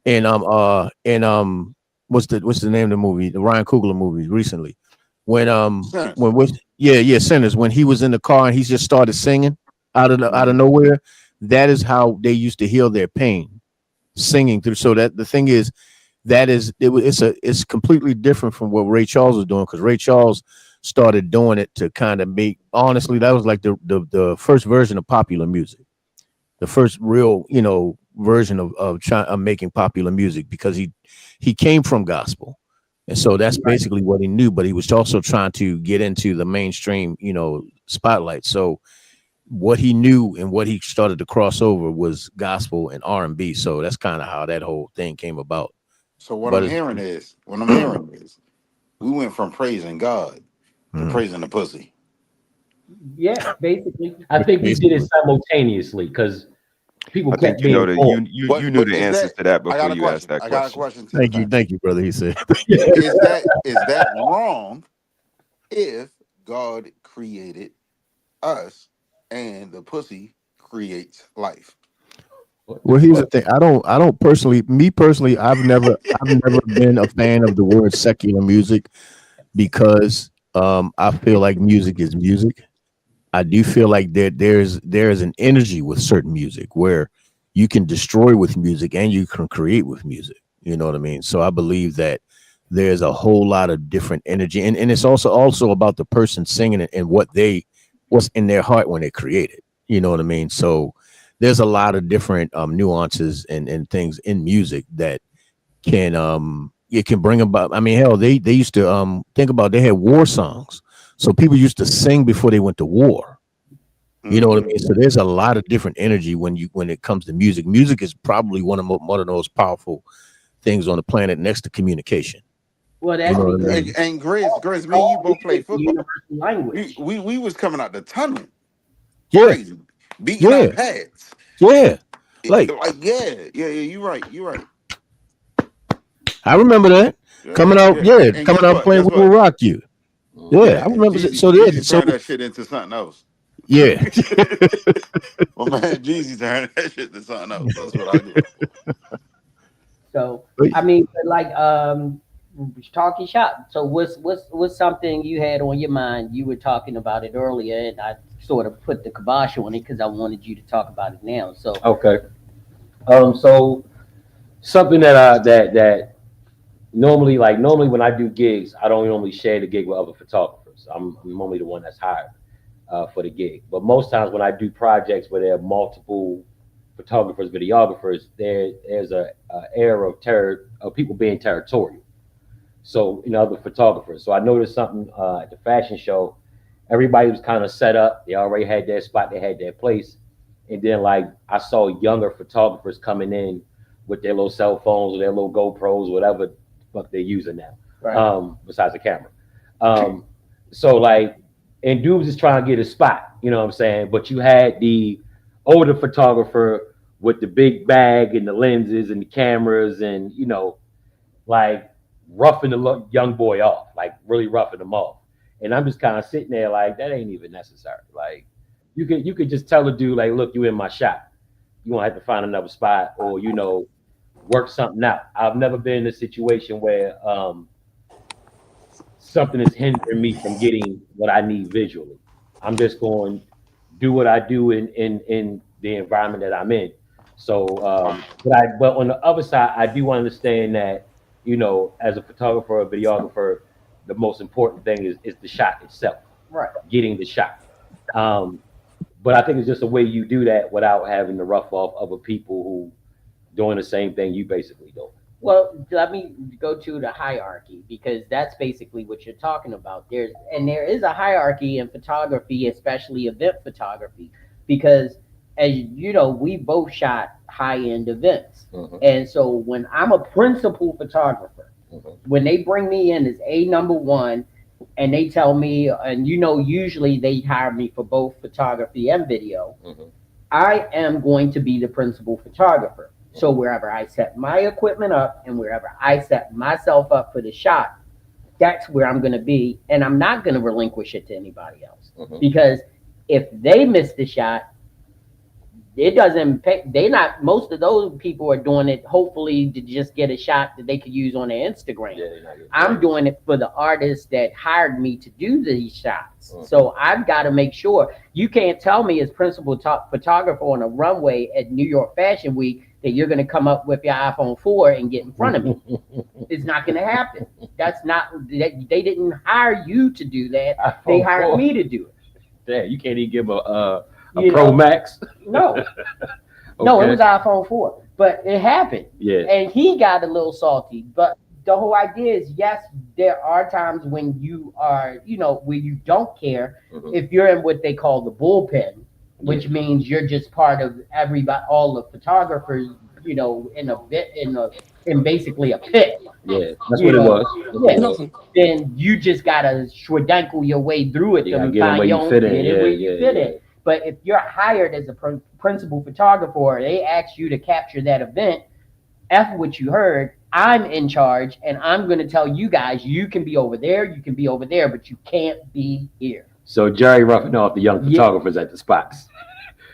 in what's the name of the movie, the Ryan Coogler movie recently, Sense. Sinners, when he was in the car and he just started singing out of nowhere. That is how they used to heal their pain, singing through. So that the thing is it's completely different from what Ray Charles was doing, because Ray Charles started doing it to kind of make, honestly, that was like the first version of popular music, the first real version of making popular music, because he came from gospel, and so that's basically what he knew, but he was also trying to get into the mainstream spotlight. So what he knew and what he started to cross over was gospel and R&B. So that's kind of how that whole thing came about. So But what I'm hearing is, we went from praising God to praising the pussy. Yeah, basically. I think we did it basically, simultaneously because people I think kept being you bored. you But you knew the is answers that? to that I got before a you asked question. that I got a question. question to the panel. thank you, brother. He said. Is that wrong if God created us and the pussy creates life? Well, here's the thing. I don't personally, me personally, I've never been a fan of the word secular music, because I feel like music is music. I do feel like there's an energy with certain music where you can destroy with music and you can create with music. You know what I mean? So I believe that there's a whole lot of different energy, and it's also about the person singing it and what's in their heart when they create it. You know what I mean? So there's a lot of different nuances and things in music that can it can bring about. I mean, hell, they used to think about, they had war songs, so people used to sing before they went to war. You know what I Hmm. mean? So there's a lot of different energy when it comes to music. Music is probably one of the most powerful things on the planet, next to communication. Well, You that's know what I because mean? And Grizz, me and you all both played music is a football. universal We, language. we we was coming out the tunnel Yeah, crazy, beating our yeah, pads. yeah. Like Like yeah. You're right. You're right. I remember that coming out, Yeah. yeah, And coming guess out what? playing Guess "We Will what? Rock You." Yeah, Yeah, I remember that. So yeah, Jeezy so turned that shit into something else. yeah. My man Jeezy turned that shit into something else. That's what I grew up on. So But I mean, but like talking shop. So what's something you had on your mind? You were talking about it earlier, and I sort of put the kibosh on it because I wanted you to talk about it now. So Okay. So something that normally when I do gigs, I don't normally share the gig with other photographers. I'm normally the one that's hired for the gig. But most times when I do projects where there are multiple photographers, videographers, there's a air of terror of people being territorial. So other photographers. So I noticed something at the fashion show. Everybody was kind of set up. They already had their spot. They had their place. And then like I saw younger photographers coming in with their little cell phones or their little GoPros, whatever the fuck they're using now. Right. Besides the camera. So like, and dudes is trying to get a spot, you know what I'm saying? But you had the older photographer with the big bag and the lenses and the cameras and, you know, like roughing the young boy off, like really roughing him off. And I'm just kind of sitting there like, that ain't even necessary. Like you could just tell the dude, like, look, you in my shot. You won't have to find another spot or, you know, work something out. I've never been in a situation where something is hindering me from getting what I need visually. I'm just going to do what I do in the environment that I'm in. So, but on the other side, I do understand that, you know, as a photographer or videographer, the most important thing is the shot itself, Right. getting the shot. But I think it's just a way you do that without having to rough off other people who doing the same thing you basically do. Well, let me go to the hierarchy because that's basically what you're talking about. There is a hierarchy in photography, especially event photography, because as you know, we both shot high-end events. And so when I'm a principal photographer, when they bring me in as a number one and they tell me, and you know, usually they hire me for both photography and video, I am going to be the principal photographer. So wherever I set my equipment up and wherever I set myself up for the shot, that's where I'm going to be. And I'm not going to relinquish it to anybody else. Because if they miss the shot, it doesn't pay. Most of those people are doing it hopefully to just get a shot that they could use on their Instagram. I'm doing it for the artists that hired me to do these shots. So I've got to make sure. You can't tell me as principal photographer on a runway at New York Fashion Week that you're going to come up with your iPhone 4 and get in front of me. It's not going to happen. That's not. They didn't hire you to do that. They hired me to do it. Yeah, you can't even give a Pro Max. No. No, it was iPhone 4. But it happened. Yeah. And he got a little salty. But the whole idea is, yes, there are times when you are, you know, where you don't care. If you're in what they call the bullpen, which means you're just part of everybody, all the photographers, you know, in basically a pit. Yeah, that's what it was. Yeah. Then you just gotta shredankle your way through it to find your own fit in. But if you're hired as a principal photographer, or they ask you to capture that event, F what you heard, I'm in charge, and I'm going to tell you guys, you can be over there, but you can't be here. So Jerry roughing off the young photographers at the spots.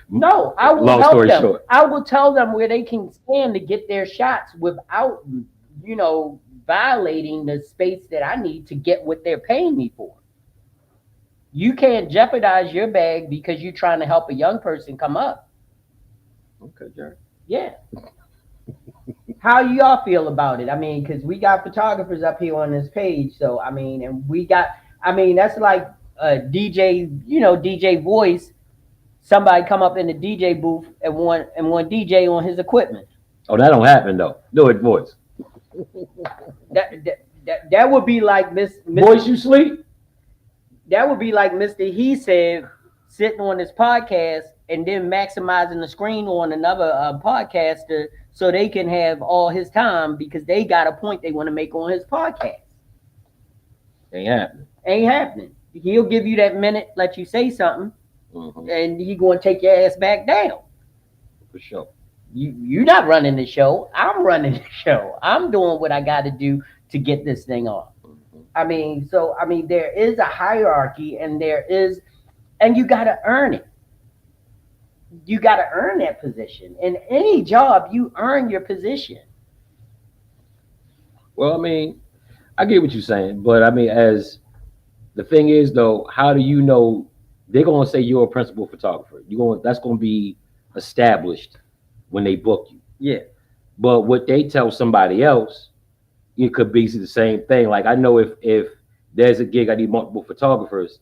No, I will Long help story them. short. I will tell them where they can stand to get their shots without, you know, violating the space that I need to get what they're paying me for. You can't jeopardize your bag because you're trying to help a young person come up. Okay, Jerry. Yeah. How y'all feel about it? I mean, because we got photographers up here on this page. So, I mean, and we got, I mean, that's like a DJ, you know, DJ voice. Somebody come up in the DJ booth and want DJ on his equipment. Oh, that don't happen though. Do it, voice. That would be like Voice, you sleep? That would be like Mr. He said sitting on his podcast and then maximizing the screen on another podcaster so they can have all his time because they got a point they want to make on his podcast. Ain't happening. He'll give you that minute, let you say something, and he going to take your ass back down. For sure. You're not running the show. I'm running the show. I'm doing what I got to do to get this thing off. I mean, there is a hierarchy and you got to earn it. You got to earn that position. In any job, you earn your position. Well, I mean, I get what you're saying, but I mean, as the thing is though, how do you know they're going to say you're a principal photographer? That's going to be established when they book you. Yeah. But what they tell somebody else, it could be the same thing. Like I know if there's a gig, I need multiple photographers,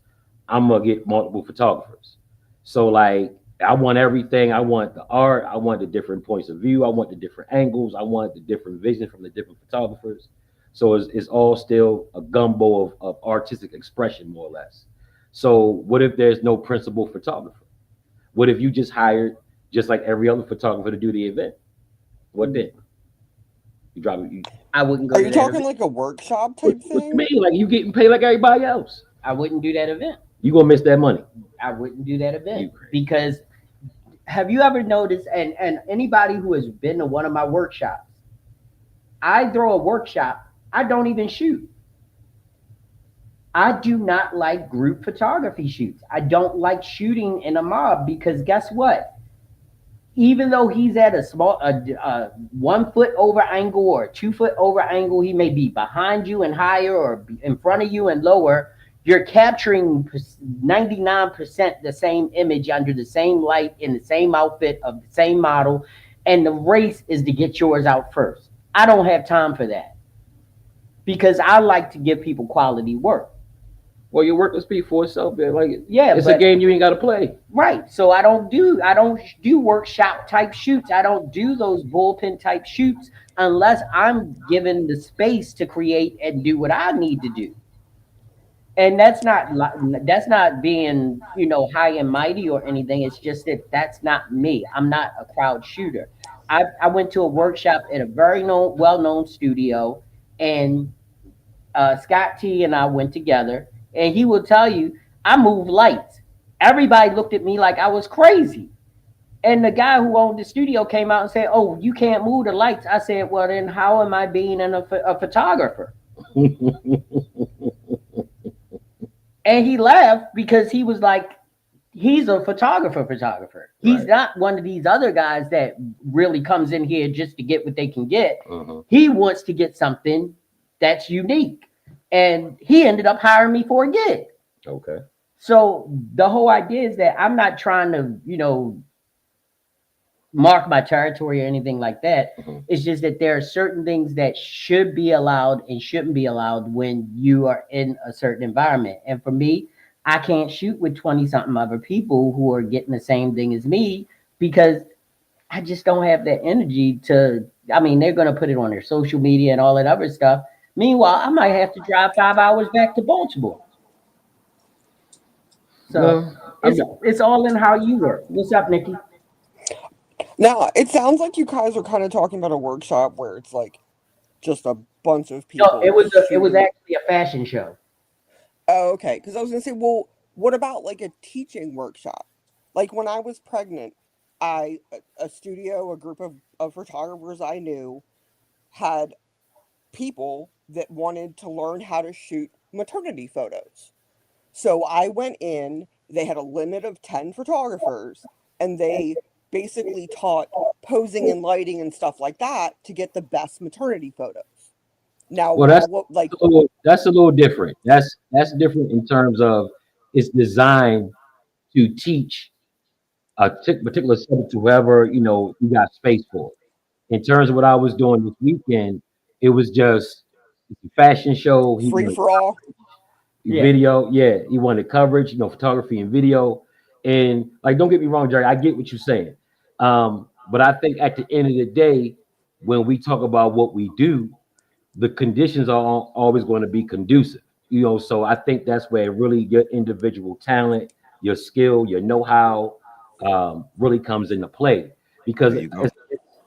I'm gonna get multiple photographers. So like I want everything. I want the art. I want the different points of view. I want the different angles. I want the different vision from the different photographers. So it's all still a gumbo of artistic expression, more or less. So what if there's no principal photographer? What if you just hired just like every other photographer to do the event. What then? You drop it. I wouldn't go Are to you that talking event. like a workshop What type you thing? mean? Like you getting paid like everybody else? I wouldn't do that event. You gonna miss that money? I wouldn't do that You event crazy. because have you ever noticed? And anybody who has been to one of my workshops, I throw a workshop. I don't even shoot. I do not like group photography shoots. I don't like shooting in a mob because guess what? Even though he's at a small, 1 foot over angle or 2 foot over angle, he may be behind you and higher or in front of you and lower. You're capturing 99% the same image under the same light in the same outfit of the same model. And the race is to get yours out first. I don't have time for that because I like to give people quality work. Well, your work will speak for itself. Man. Like Yeah, it's a game you ain't got to play. right. So I don't do workshop type shoots. I don't do those bullpen type shoots unless I'm given the space to create and do what I need to do. And that's not being high and mighty or anything. It's just that that's not me. I'm not a crowd shooter. I went to a workshop at a very well-known studio, and Scott T and I went together, and he will tell you I move lights. Everybody looked at me like I was crazy. And the guy who owned the studio came out and said, "Oh, you can't move the lights." I said, "Well, then how am I being a photographer?" And he laughed because he was like, he's a photographer. He's Right. not one of these other guys that really comes in here just to get what they can get. Uh-huh. He wants to get something that's unique. And he ended up hiring me for a gig. Okay. So the whole idea is that I'm not trying to, mark my territory or anything like that. Mhm. It's just that there are certain things that should be allowed and shouldn't be allowed when you are in a certain environment. And for me, I can't shoot with 20 something other people who are getting the same thing as me because I just don't have that energy to. I mean, they're going to put it on their social media and all that other stuff. Meanwhile, I might have to drive 5 hours back to Baltimore. So Well, I it's all in how you work. What's up, Nikki? Now, it sounds like you guys are kind of talking about a workshop where it's like just a bunch of No, people it was shooting. actually a fashion show. Oh, okay. Because I was gonna say, well, what about like a teaching workshop? Like when I was pregnant, a studio, a group of photographers I knew had people that wanted to learn how to shoot maternity photos. So I went in, they had a limit of 10 photographers, and they basically taught posing and lighting and stuff like that to get the best maternity photos. Now, well, that's all like, that's a little different. That's different in terms of it's designed to teach a particular subject to whoever you got space for. In terms of what I was doing this weekend, it was just it's a fashion show. He free wanted for all. Yeah. video, yeah, he wanted coverage, photography and video. And like, don't get me wrong, Jerry, I get what you're saying. But I think at the end of the day, when we talk about what we do, the conditions are always going to be conducive. So I think that's where really your individual talent, your skill, your know-how really comes into play. Because There you go.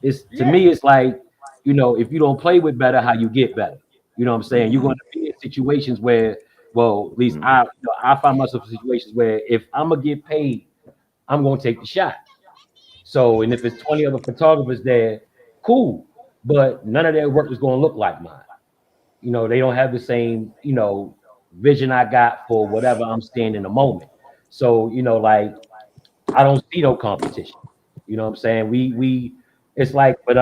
it's to me, it's like, if you don't play with better, how you get better. You know what I'm saying? You're Mhm. going to be in situations where, well, at least Mhm. I find myself in situations where if I'm gonna get paid, I'm gonna take the shot. So, and if it's 20 other photographers there, cool. But none of their work is gonna look like mine. They don't have the same, vision I got for whatever I'm seeing in the moment. So, like I don't see no competition. You know what I'm saying? We it's like, but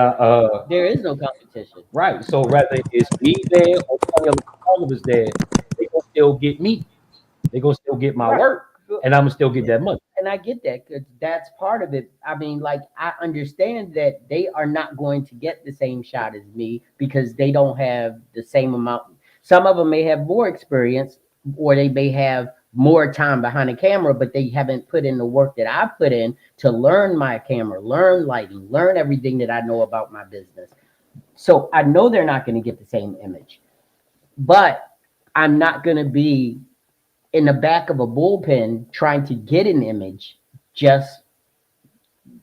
There is no competition. right. So whether it's me there or 20 other photographers there, they gonna still get me. They gonna still get my Right. work, and I'm gonna still get that money. And I get that because that's part of it. I mean, like, I understand that they are not going to get the same shot as me because they don't have the same amount. Some of them may have more experience or they may have more time behind the camera, but they haven't put in the work that I put in to learn my camera, learn lighting, learn everything that I know about my business. So I know they're not going to get the same image, but I'm not going to be in the back of a bullpen trying to get an image just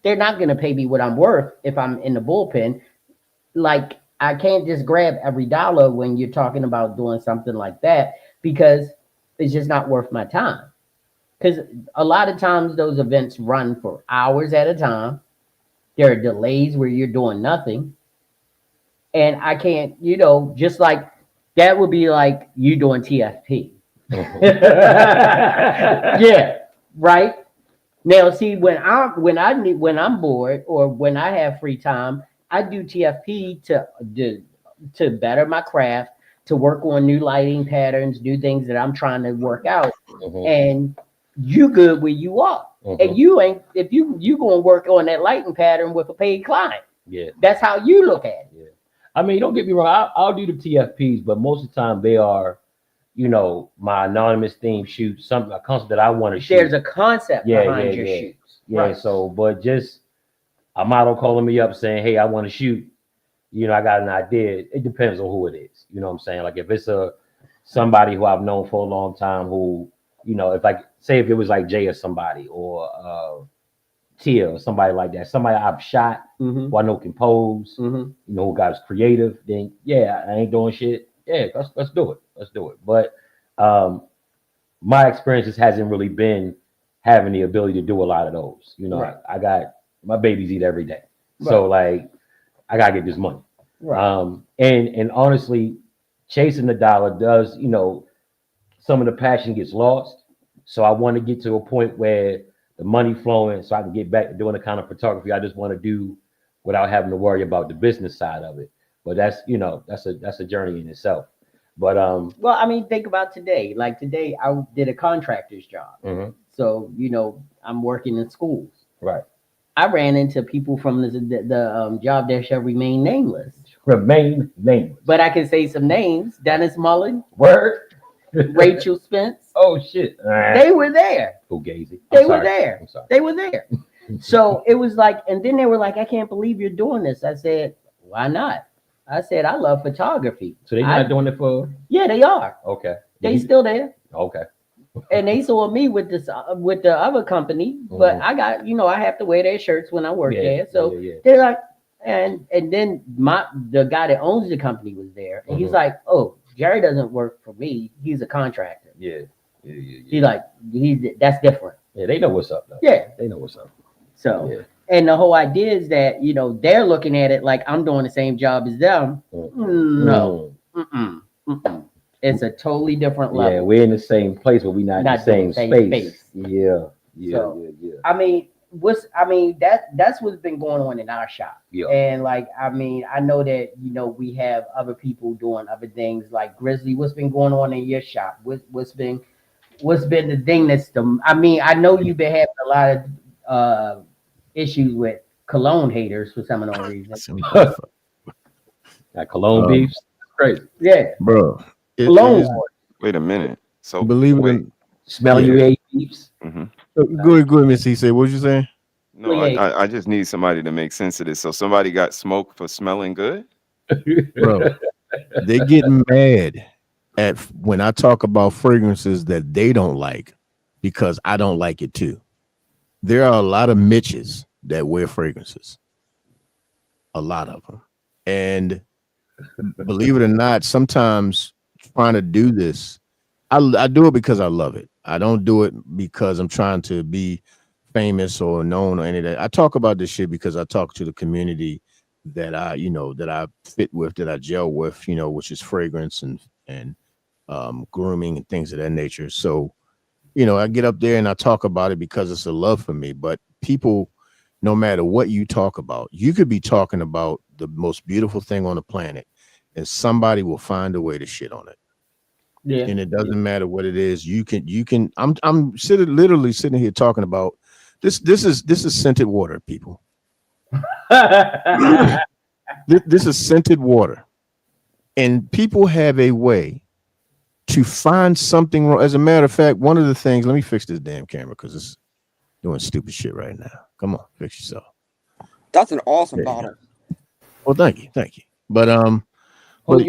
they're not going to pay me what I'm worth if I'm in the bullpen. Like, I can't just grab every dollar when you're talking about doing something like that because it's just not worth my time. Because a lot of times those events run for hours at a time. There are delays where you're doing nothing. And I can't, just like that would be like you doing TFP. Yeah, right. Now, see, when I'm bored or when I have free time, I do TFP to better my craft, to work on new lighting patterns, do things that I'm trying to work out. And you good where you are, and you ain't. If you gonna work on that lighting pattern with a paid client, Yeah, that's how you look at it. yeah. I mean, don't get me wrong. I'll do the TFPs, but most of the time they are, my anonymous theme shoot, something a concept that I want to shoot. There's a concept behind your shoots. Yeah. Right. So, but just a model calling me up saying, "Hey, I want to shoot." I got an idea. It depends on who it is. You know what I'm saying? Like if it's somebody who I've known for a long time, who if it was like Jay or somebody or Tia or somebody like that, somebody I've shot, who I know can pose, who got is creative, then yeah, I ain't doing shit. Yeah, let's do it. Let's do it. But my experiences hasn't really been having the ability to do a lot of those. Right. I got my babies eat every day. Right. So like I gotta get this money. Right. And honestly, chasing the dollar does, some of the passion gets lost. So I want to get to a point where the money flowing so I can get back to doing the kind of photography I just want to do without having to worry about the business side of it. But that's a journey in itself. But well, I mean, think about today. Like today I did a contractor's job. So, I'm working in schools. Right. I ran into people from the job that shall remain nameless. Remain nameless. But I can say some names. Dennis Mullen. Word. Rachel Spence. Oh shit. They were there. Fugazi. They were there. I'm sorry. They were there. So it was like, and then they were like, I can't believe you're doing this. I said, why not? I said, I love photography. So they're not doing it for? Yeah, they are. Okay. They still there. Okay. And they saw me with the other company, but I got, I have to wear their shirts when I work there. So they're like, and then the guy that owns the company was there, and he's like, oh, Jerry doesn't work for me. He's a contractor. Yeah. That's different. Yeah, they know what's up though. Yeah. They know what's up. So, and the whole idea is that, they're looking at it like I'm doing the same job as them. No. It's a totally different level. Yeah, we're in the same place, but we're not in the same space. Yeah. I mean, that's what's been going on in our shop. Yeah. And like, I mean, I know that we have other people doing other things like Grizzly. What's been going on in your shop? What's been the thing I know you've been having a lot of issues with cologne haters for some unknown reason. That cologne beefs, crazy. Yeah, bro. Wait a minute. So believe it. Smell you ate beefs. Go ahead, Miss C. Say, what was you saying? No, I just need somebody to make sense of this. So somebody got smoked for smelling good? Bro, they get mad at when I talk about fragrances that they don't like because I don't like it too. There are a lot of Mitches that wear fragrances. A lot of them. And believe it or not, sometimes trying to do this, I do it because I love it. I don't do it because I'm trying to be famous or known or any of that. I talk about this shit because I talk to the community that I fit with, that I gel with, which is fragrance and grooming and things of that nature. So, I get up there and I talk about it because it's a love for me. But people, no matter what you talk about, you could be talking about the most beautiful thing on the planet, and somebody will find a way to shit on it. Yeah. And it doesn't matter what it is. You can. I'm literally sitting here talking about this. This is scented water, people. This is scented water, and people have a way to find something wrong. As a matter of fact, one of the things. Let me fix this damn camera because it's doing stupid shit right now. Come on, fix yourself. That's an awesome bottle. Well, thank you. But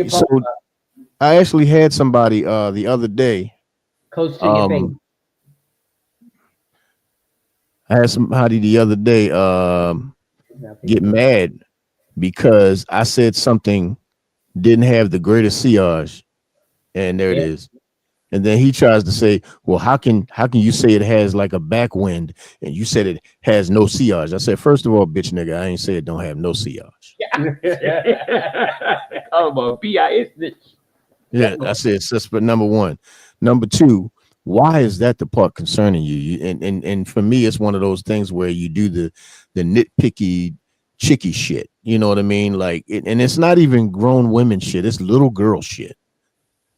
so I actually had somebody the other day. Close to your face. I had somebody the other day get mad because I said something didn't have the greatest sillage, and there it is. And then he tries to say, "Well, how can you say it has like a backwind, and you said it has no sillage?" I said, first of all, bitch nigga, I ain't say it don't have no sillage. Oh, about PIS. Yeah, I said suspect number one. Number two, why is that the part concerning you? And for me, it's one of those things where you do the nitpicky chicky shit. You know what I mean? Like, and it's not even grown women shit. It's little girl shit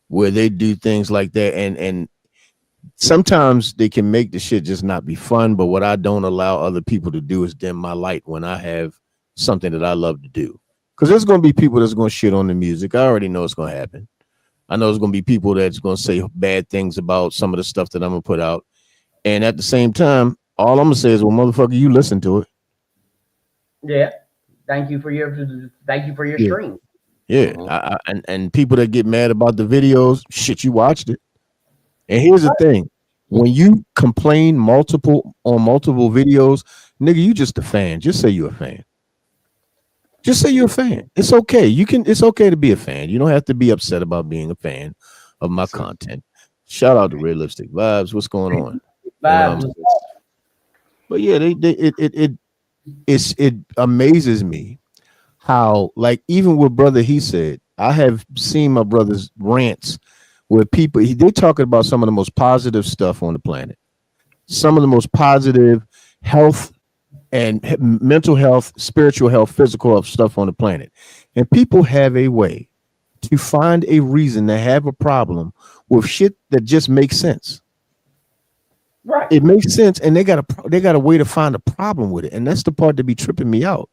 where they do things like that. And sometimes they can make the shit just not be fun. But what I don't allow other people to do is dim my light when I have something that I love to do. Because there's going to be people that's going to shit on the music. I already know it's going to happen. I know there's going to be people that's going to say bad things about some of the stuff that I'm going to put out. And at the same time, all I'm going to say is, well, motherfucker, you listen to it. Yeah. Thank you for your stream. Yeah. And people that get mad about the videos, shit, you watched it. And here's the thing. When you complain on multiple videos, nigga, you just a fan. Just say you're a fan. Just say you're a fan. It's okay. It's okay to be a fan. You don't have to be upset about being a fan of my content. Shout out to Red Lipstick Vibes. What's going on? But yeah, it amazes me how, like, even with brother, he said, I have seen my brother's rants where people they're talking about some of the most positive stuff on the planet, some of the most positive health and mental health, spiritual health, physical health stuff on the planet. And people have a way to find a reason to have a problem with shit that just makes sense. Right. It makes sense, and they got a way to find a problem with it. And that's the part that be tripping me out.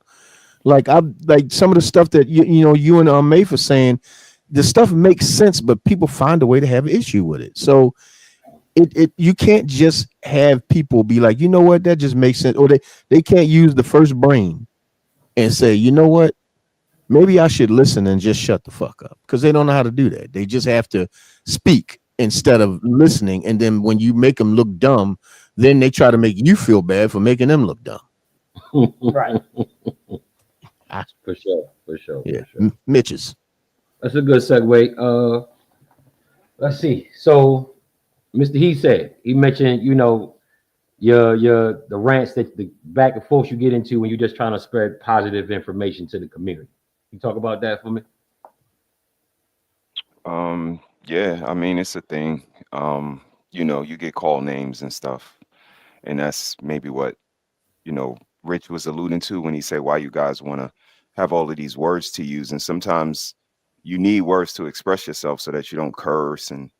Like some of the stuff that you and Mayfa saying, the stuff makes sense, but people find a way to have an issue with it. So you can't just have people be like, you know what, that just makes sense. Or they can't use the first brain and say, you know what, maybe I should listen and just shut the fuck up, because they don't know how to do that. They just have to speak instead of listening. And then when you make them look dumb, then they try to make you feel bad for making them look dumb. Right. For sure. Yeah. Mitches. That's a good segue. Let's see. So Mr. He mentioned, the rants, that the back and forth you get into when you're just trying to spread positive information to the community. You talk about that for me? Yeah, I mean, it's a thing. You get call names and stuff, and that's maybe what, Rich was alluding to when he said why you guys want to have all of these words to use. And sometimes you need words to express yourself so that you don't curse and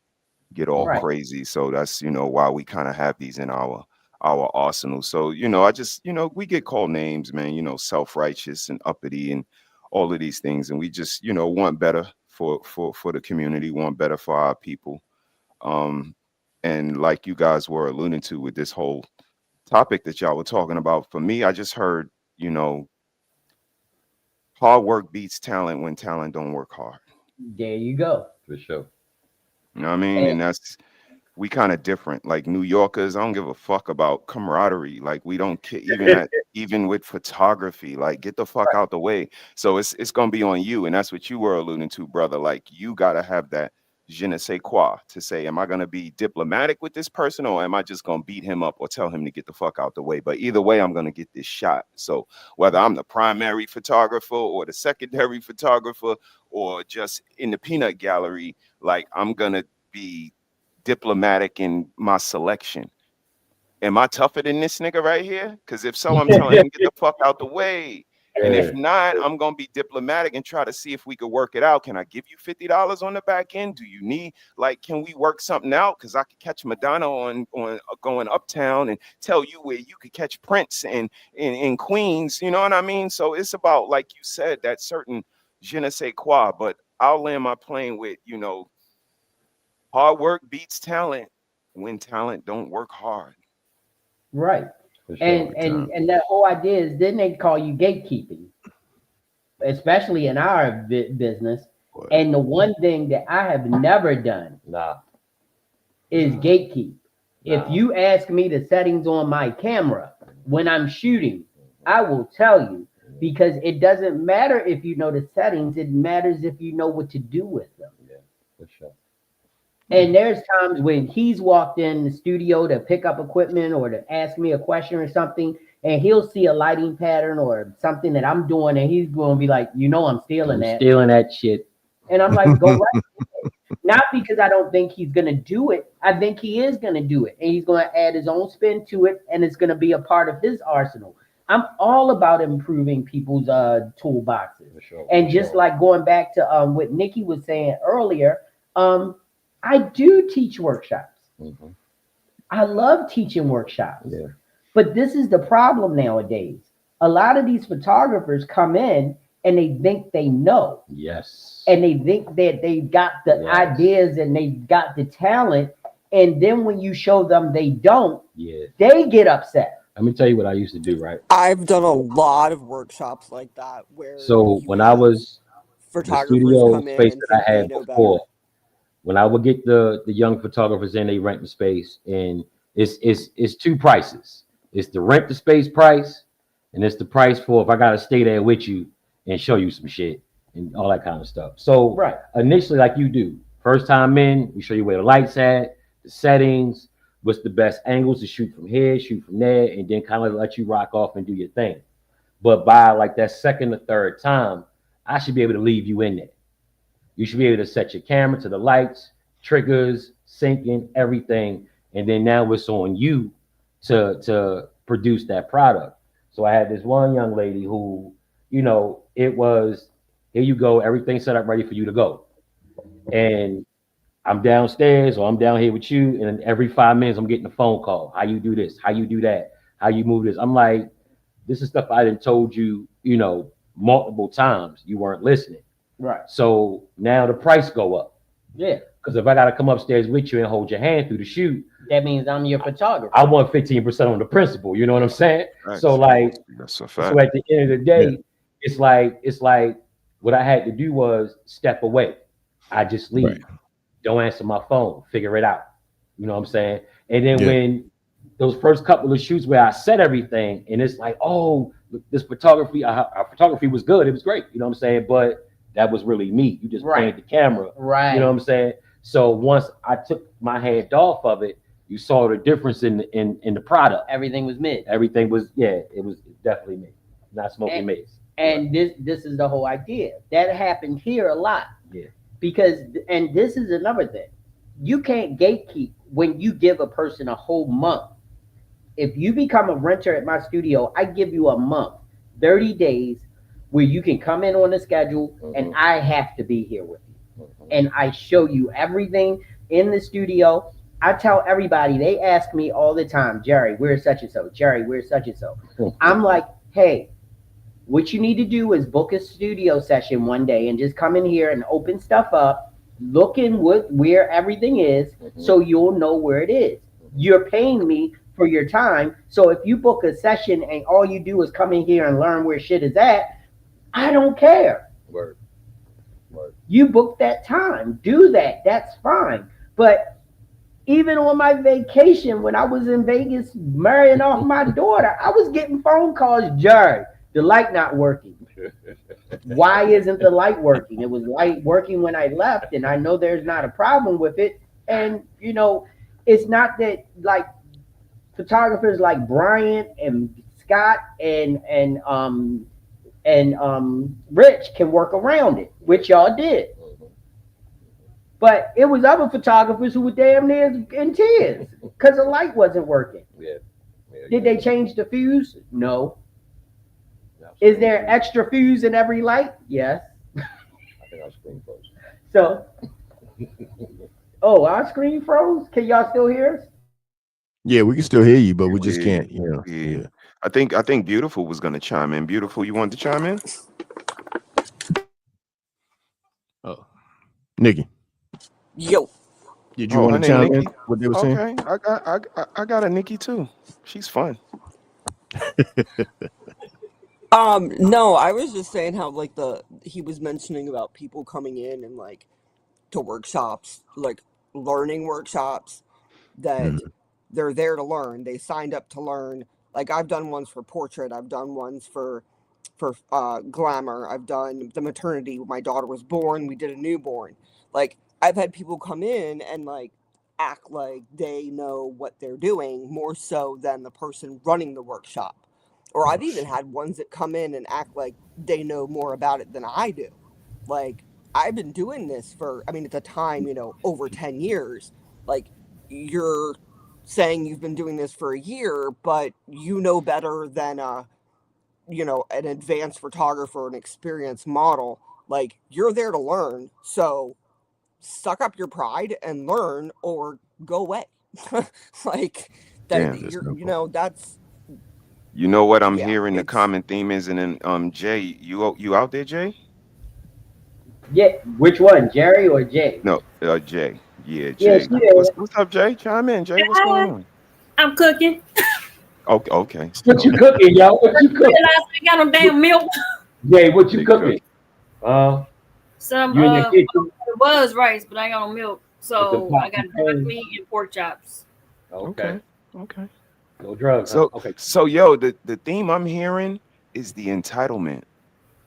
get all crazy. So that's, why we kind of have these in our arsenal. So, I just, we get called names, man, self-righteous and uppity and all of these things. And we just, want better for the community, want better for our people. And like you guys were alluding to with this whole topic that y'all were talking about, for me, I just heard, hard work beats talent when talent don't work hard. There you go. For sure. You know what I mean? And that's, we kind of different. Like New Yorkers, I don't give a fuck about camaraderie. Like we don't care, even with photography. Like get the fuck out the way. So it's gonna be on you, and that's what you were alluding to, brother. Like you gotta have that je ne sais quoi to say, am I gonna be diplomatic with this person, or am I just gonna beat him up or tell him to get the fuck out the way? But either way, I'm gonna get this shot. So whether I'm the primary photographer or the secondary photographer or just in the peanut gallery, like I'm gonna be diplomatic in my selection. Am I tougher than this nigga right here? Because if so, I'm telling him get the fuck out the way. And if not, I'm gonna be diplomatic and try to see if we could work it out. Can I give you $50 on the back end? Do you need, like, can we work something out? Because I could catch Madonna on going uptown and tell you where you could catch Prince in Queens. You know what I mean? So it's about, like you said, that certain je ne sais quoi. But I'll land my plane with, hard work beats talent when talent don't work hard. Right. And that whole idea is, then they call you gatekeeping, especially in our business. And the one thing that I have never done is gatekeep. If you ask me the settings on my camera, when I'm shooting, I will tell you, because it doesn't matter if you know the settings, it matters if you know what to do with them. Yeah, for sure. And there's times when he's walked in the studio to pick up equipment or to ask me a question or something, and he'll see a lighting pattern or something that I'm doing, and he's going to be like, I'm stealing that. Stealing that shit. And I'm like, go right. Not because I don't think he's going to do it. I think he is going to do it. And he's going to add his own spin to it. And it's going to be a part of his arsenal. I'm all about improving people's toolboxes. And just like going back to what Nikki was saying earlier, I do teach workshops. Mm-hmm. I love teaching workshops. Yeah. But this is the problem nowadays. A lot of these photographers come in and they think they know. Yes. And they think that they got the ideas and they got the talent. And then when you show them they don't, they get upset. Let me tell you what I used to do, right? I've done a lot of workshops like that where so when I was photographers the studio come in space and that I think they had know before, better. when I would get the young photographers in, they rent the space, and it's two prices. It's the rent the space price, and it's the price for if I gotta stay there with you and show you some shit and all that kind of stuff. So initially, like you do, first time in, we show you where the lights at, the settings, what's the best angles to shoot from here, shoot from there, and then kind of let you rock off and do your thing. But by like that second or third time, I should be able to leave you in there. You should be able to set your camera to the lights, triggers, syncing, everything. And then now it's on you to produce that product. So I had this one young lady who, it was, here you go, everything set up ready for you to go. And I'm downstairs or I'm down here with you, and every 5 minutes I'm getting a phone call. How you do this? How you do that? How you move this? I'm like, this is stuff I done told you, multiple times. You weren't listening. Right. So now the price go up. Yeah. Because if I got to come upstairs with you and hold your hand through the shoot, that means I'm your photographer. I want 15% on the principal. You know what I'm saying? Right. So like, that's a fact. so at the end of the day, it's like what I had to do was step away. I just leave. Right. Don't answer my phone. Figure it out. You know what I'm saying? And then when those first couple of shoots where I said everything, and it's like, oh, this photography, our photography was good. It was great. You know what I'm saying? But that was really me. You just pointed the camera. Right. You know what I'm saying? So once I took my hand off of it, you saw the difference in the product. Everything was mid. Everything was, it was definitely mid. Not smoking mace. And this is the whole idea. That happened here a lot. Yeah. Because, and this is another thing. You can't gatekeep when you give a person a whole month. If you become a renter at my studio, I give you a month, 30 days, where you can come in on a schedule, and I have to be here with you. And I show you everything in the studio. I tell everybody, they ask me all the time, Jerry, where's such and so? Jerry, where's such and so? I'm like, hey, what you need to do is book a studio session one day and just come in here and open stuff up, look in where everything is, so you'll know where it is. You're paying me for your time. So if you book a session and all you do is come in here and learn where shit is at, I don't care. Word. You book that time, do that. That's fine. But even on my vacation, when I was in Vegas marrying off my daughter, I was getting phone calls, Jerry, the light not working. Why isn't the light working? It was light working when I left, and I know there's not a problem with it. And, it's not that like photographers like Bryant and Scott and Rich can work around it, which y'all did. But it was other photographers who were damn near in tears because the light wasn't working. Did they change the fuse? No. Is there extra fuse in every light? Yes. I think our screen froze. So, our screen froze? Can y'all still hear us? Yeah, we can still hear you, but we just can't, Yeah. I think Beautiful was gonna chime in. Beautiful, you want to chime in? Oh, Nikki. Yo. Did you want to chime in? What they were saying? Okay, I got a Nikki too. She's fun. No, I was just saying how like he was mentioning about people coming in and like to workshops, like learning workshops that they're there to learn. They signed up to learn Like I've done ones for portrait, I've done ones for glamour, I've done the maternity when my daughter was born, we did a newborn. Like I've had people come in and like act like they know what they're doing more so than the person running the workshop. Or I've even had ones that come in and act like they know more about it than I do. Like I've been doing this for, I mean, at the time, over 10 years. Like you're saying you've been doing this for a year, but you know better than an advanced photographer, an experienced model. Like you're there to learn. So suck up your pride and learn or go away. Like that, Damn, that's, you know what I'm yeah, hearing the it's, common theme is, and then Jay, you out there, Jay? Yeah, which one, Jerry or Jay? No, Jay. Yeah, Yeah, Jay. she is. What's up, Jay? Chime in, Jay. What's going on? I'm cooking. Okay, okay. What you cooking, yo? What you cooking? I got no damn milk. Jay, what you Big cooking? Some You in the kitchen? it was rice, but I ain't got no milk. So With I got broccoli and pork chops. Okay. Okay. No drugs. So, Okay. so yo, the theme I'm hearing is the entitlement.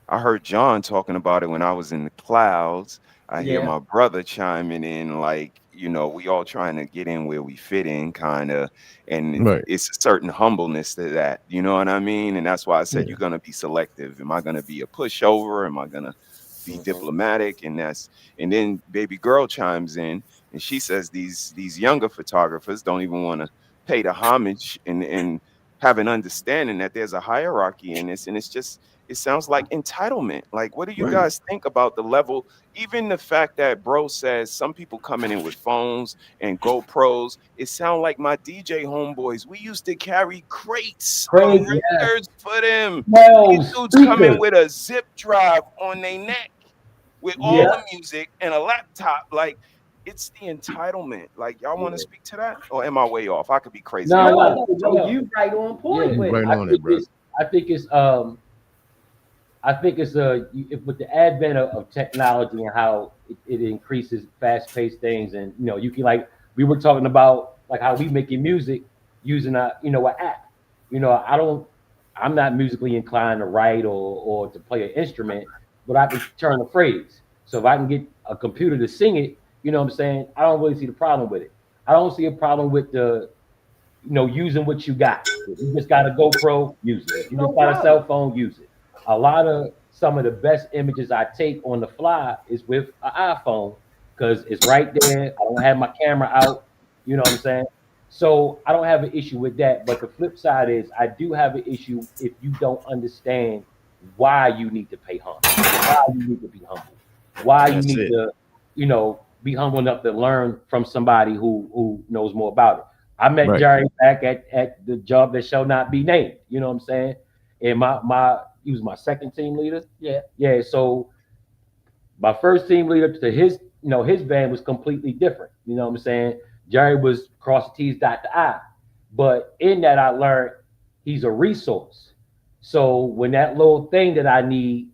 I heard John talking about it when I was in the clouds. I hear Yeah. my brother chiming in, like, we all trying to get in where we fit in, kind of. And Right. it's a certain humbleness to that. You know what I mean? And that's why I said Yeah. you're going to be selective. Am I going to be a pushover? Am I going to be diplomatic? And then baby girl chimes in and she says these younger photographers don't even want to pay the homage and have an understanding that there's a hierarchy in this. And it sounds like entitlement. Like, what do you Right. guys think about the level? Even the fact that bro says some people coming in with phones and GoPros. It sounds like my DJ homeboys. We used to carry crates of Crazy, yeah. records for them. 12 These dudes coming speakers. with a zip drive on their neck with all Yeah. the music and a laptop. Like, it's the entitlement. Like, y'all want to speak to that? Or am I way off? I could be crazy. No, you right on point with Right it. on it, bro. I think it's with the advent of technology and how it increases fast-paced things, and you can, like we were talking about, like how we making music using an app. I'm not musically inclined to write or to play an instrument, but I can turn a phrase. So if I can get a computer to sing it, you know what I'm saying, I don't really see the problem with it. I don't see a problem with using what you got. If you just got a GoPro, use it. If you just got a cell phone, use it. Some of the best images I take on the fly is with an iPhone because it's right there. I don't have my camera out. You know what I'm saying? So I don't have an issue with that. But the flip side is I do have an issue if you don't understand why you need to pay homage, why you need to be humble, why you need to, be humble enough to learn from somebody who knows more about it. I met Jerry back at the job that shall not be named. You know what I'm saying? And he was my second team leader. Yeah. So my first team leader to his band was completely different. You know what I'm saying? Jerry was cross the T's, dot the I. But in that, I learned he's a resource. So when that little thing that I need,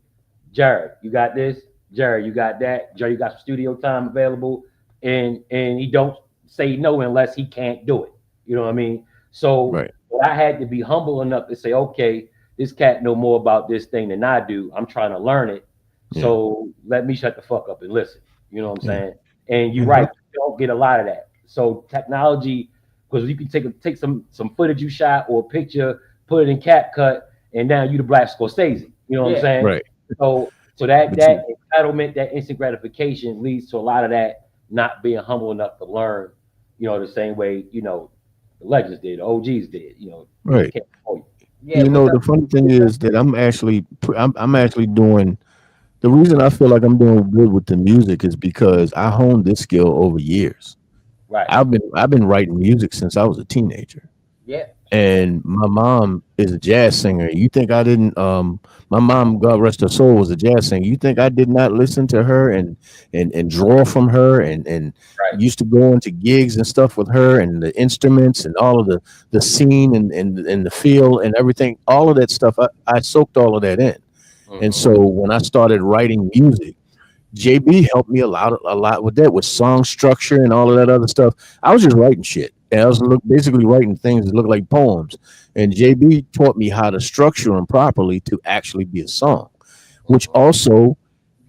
Jerry, you got this. Jerry, you got that. Jerry, you got some studio time available, and he don't say no unless he can't do it. You know what I mean? So I had to be humble enough to say, okay, this cat know more about this thing than I do. I'm trying to learn it. So let me shut the fuck up and listen. You know what I'm saying? And you're right. You don't get a lot of that. So technology, because you can take some footage you shot or a picture, put it in CapCut, and now you the Black Scorsese. You know what I'm saying? Right. So that entitlement, that instant gratification leads to a lot of that not being humble enough to learn, the same way, the legends did, the OGs did, Right. Yeah, the funny thing is that I'm actually doing, the reason I feel like I'm doing good with the music is because I honed this skill over years. Right. I've been writing music since I was a teenager. Yeah. And my mom is a jazz singer. You think I didn't? My mom, God rest her soul, was a jazz singer. You think I did not listen to her and draw from her and used to go into gigs and stuff with her and the instruments and all of the scene and the feel and everything. All of that stuff, I soaked all of that in. And so when I started writing music, JB helped me a lot with that, with song structure and all of that other stuff. I was just writing shit. And I was basically writing things that look like poems. And JB taught me how to structure them properly to actually be a song, which also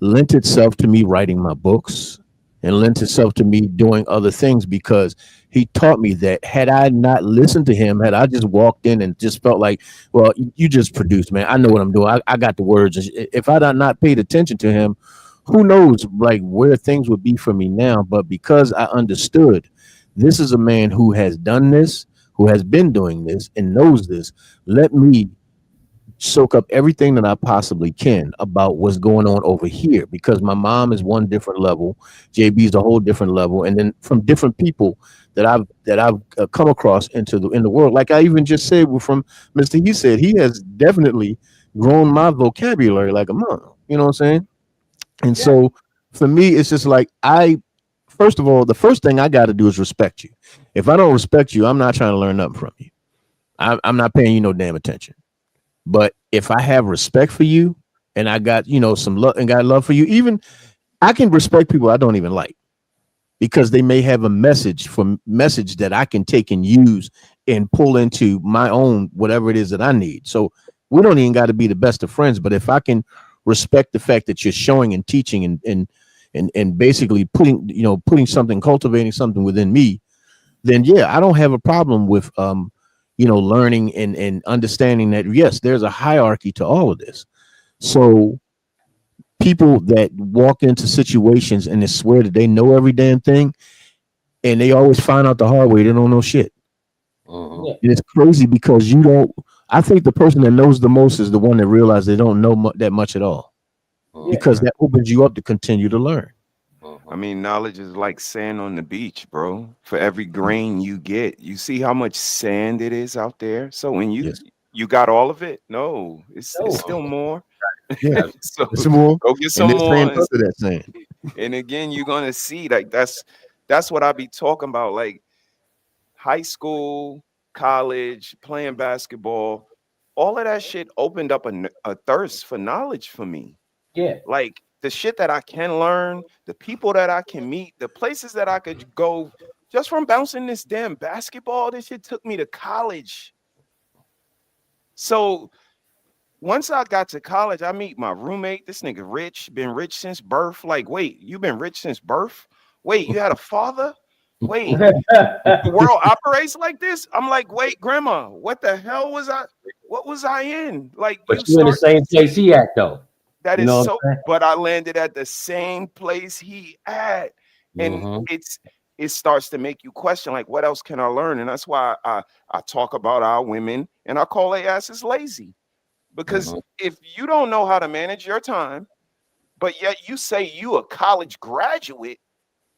lent itself to me writing my books and lent itself to me doing other things because he taught me that had I not listened to him, had I just walked in and just felt like, well, you just produced, man. I know what I'm doing. I got the words. If I had not paid attention to him, who knows like where things would be for me now. But because I understood this is a man who has done this, who has been doing this and knows this, let me soak up everything that I possibly can about what's going on over here because my mom is one different level, JB is a whole different level, and then from different people that I've come across in the world. Like I even just said from Mr. He said he has definitely grown my vocabulary like a month. You know what I'm saying? And so for me, it's just like first of all, the first thing I got to do is respect you. If I don't respect you, I'm not trying to learn nothing from you. I'm not paying you no damn attention. But if I have respect for you and I got, some love and got love for you, even I can respect people I don't even like because they may have a message that I can take and use and pull into my own, whatever it is that I need. So we don't even got to be the best of friends. But if I can respect the fact that you're showing and teaching and basically putting something, cultivating something within me, then yeah, I don't have a problem with, learning and understanding that, yes, there's a hierarchy to all of this. So people that walk into situations and they swear that they know every damn thing and they always find out the hard way, they don't know shit. And it's crazy because I think the person that knows the most is the one that realizes they don't know that much at all because that opens you up to continue to learn. I mean, knowledge is like sand on the beach, bro. For every grain you get, you see how much sand it is out there. So when you got all of it, no, it's still more. Yeah, so some more, go get and some they're saying more. under that sand. And again, you're gonna see like that's what I be talking about. Like high school, college, playing basketball, all of that shit opened up a thirst for knowledge for me. Yeah. Like the shit that I can learn, the people that I can meet, the places that I could go just from bouncing this damn basketball. This shit took me to college. So once I got to college, I meet my roommate. This nigga rich, been rich since birth. Like, wait, you been rich since birth? Wait, you had a father? Wait, the world operates like this? I'm like, wait, grandma, what the hell was I? What was I in? Like, But you in the same place he at though. That You is know so, but I landed at the same place he at. And it starts to make you question, like, what else can I learn? And that's why I talk about our women and I call their asses lazy. Because if you don't know how to manage your time, but yet you say you a college graduate,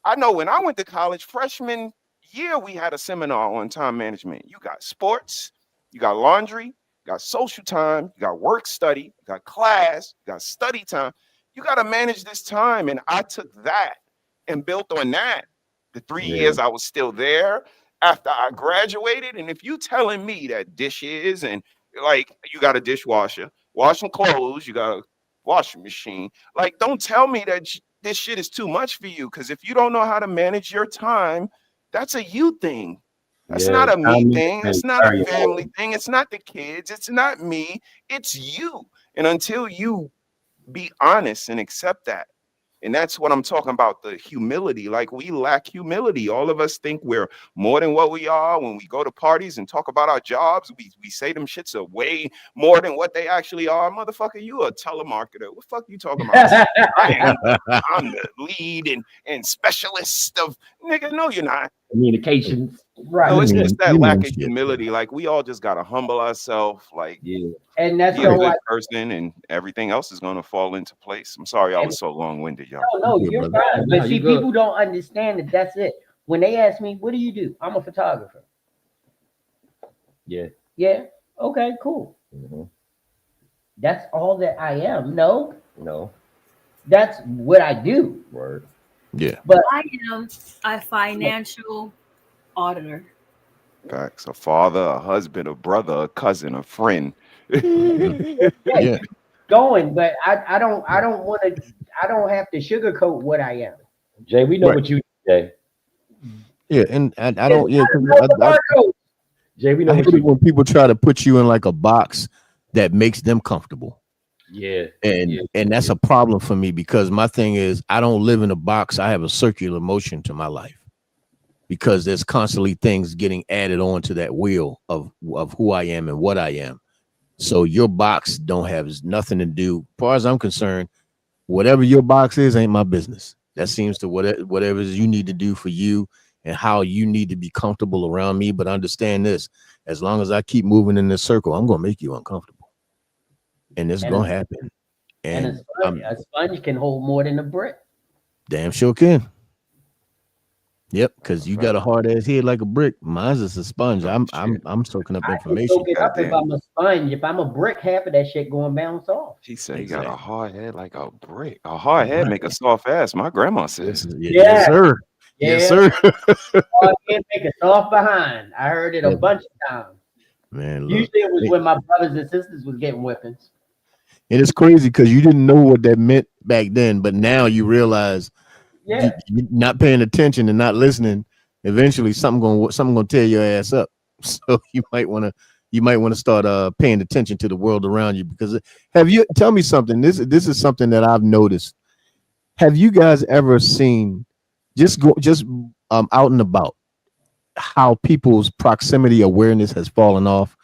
I know when I went to college, freshman year, we had a seminar on time management. You got sports, you got laundry, you got social time, you got work study, you got class, you got study time. You got to manage this time. And I took that and built on that. The 3 years I was still there after I graduated. And if you telling me that dishes and like you got a dishwasher, washing clothes, you got a washing machine, like don't tell me that this shit is too much for you. Because if you don't know how to manage your time, that's a you thing. That's not a me thing. It's not a family thing. It's not the kids. It's not me. It's you. And until you be honest and accept that. And that's what I'm talking about, the humility. Like we lack humility. All of us think we're more than what we are. When we go to parties and talk about our jobs, we say them shits are way more than what they actually are. Motherfucker, you a telemarketer. What the fuck you talking about? I'm the lead and specialist of nigga. No, you're not. Communications. Right. So it's just that lack of humility. Like we all just gotta humble ourselves. Like and that's be a good person, and everything else is gonna fall into place. I'm sorry I was so long-winded, y'all. No, you're fine. But see, people don't understand that that's it. When they ask me, what do you do? I'm a photographer. Yeah. Yeah. Okay, cool. That's all that I am. No. That's what I do. Word. Yeah. But I am a financial auditor. Facts. A father, a husband, a brother, a cousin, a friend. Yeah. Going, but I don't want to. I don't have to sugarcoat what I am. Jay, we know what you do, Jay. Yeah, and I don't. Yeah, 'cause Know the barcode. Jay, we I know hate what it you. when people try to put you in like a box that makes them comfortable. Yeah, And that's a problem for me because my thing is I don't live in a box. I have a circular motion to my life because there's constantly things getting added on to that wheel of who I am and what I am. So your box don't have nothing to do. As far as I'm concerned, whatever your box is ain't my business. That seems to whatever you need to do for you and how you need to be comfortable around me. But understand this: as long as I keep moving in this circle, I'm gonna make you uncomfortable, and it's gonna happen. And And a sponge can hold more than a brick. damn sure can. Yep, because you got a hard ass head like a brick. Mine's just a sponge. I'm soaking up I can information. soak it up if I'm a sponge. If I'm a brick, half of that shit going bounce off. He said he got a hard head like a brick. A hard head make a soft ass. My grandma says. Yes, sir. Yes, sir. Hard head make a soft behind. I heard it a bunch of times. Man, look. Usually it was when my brothers and sisters was getting whippings. And it's crazy because you didn't know what that meant back then, but now you realize you not paying attention and not listening. Eventually, something gonna tear your ass up. So you might want to start paying attention to the world around you. Because tell me something? This is something that I've noticed. Have you guys ever seen just out and about how people's proximity awareness has fallen off?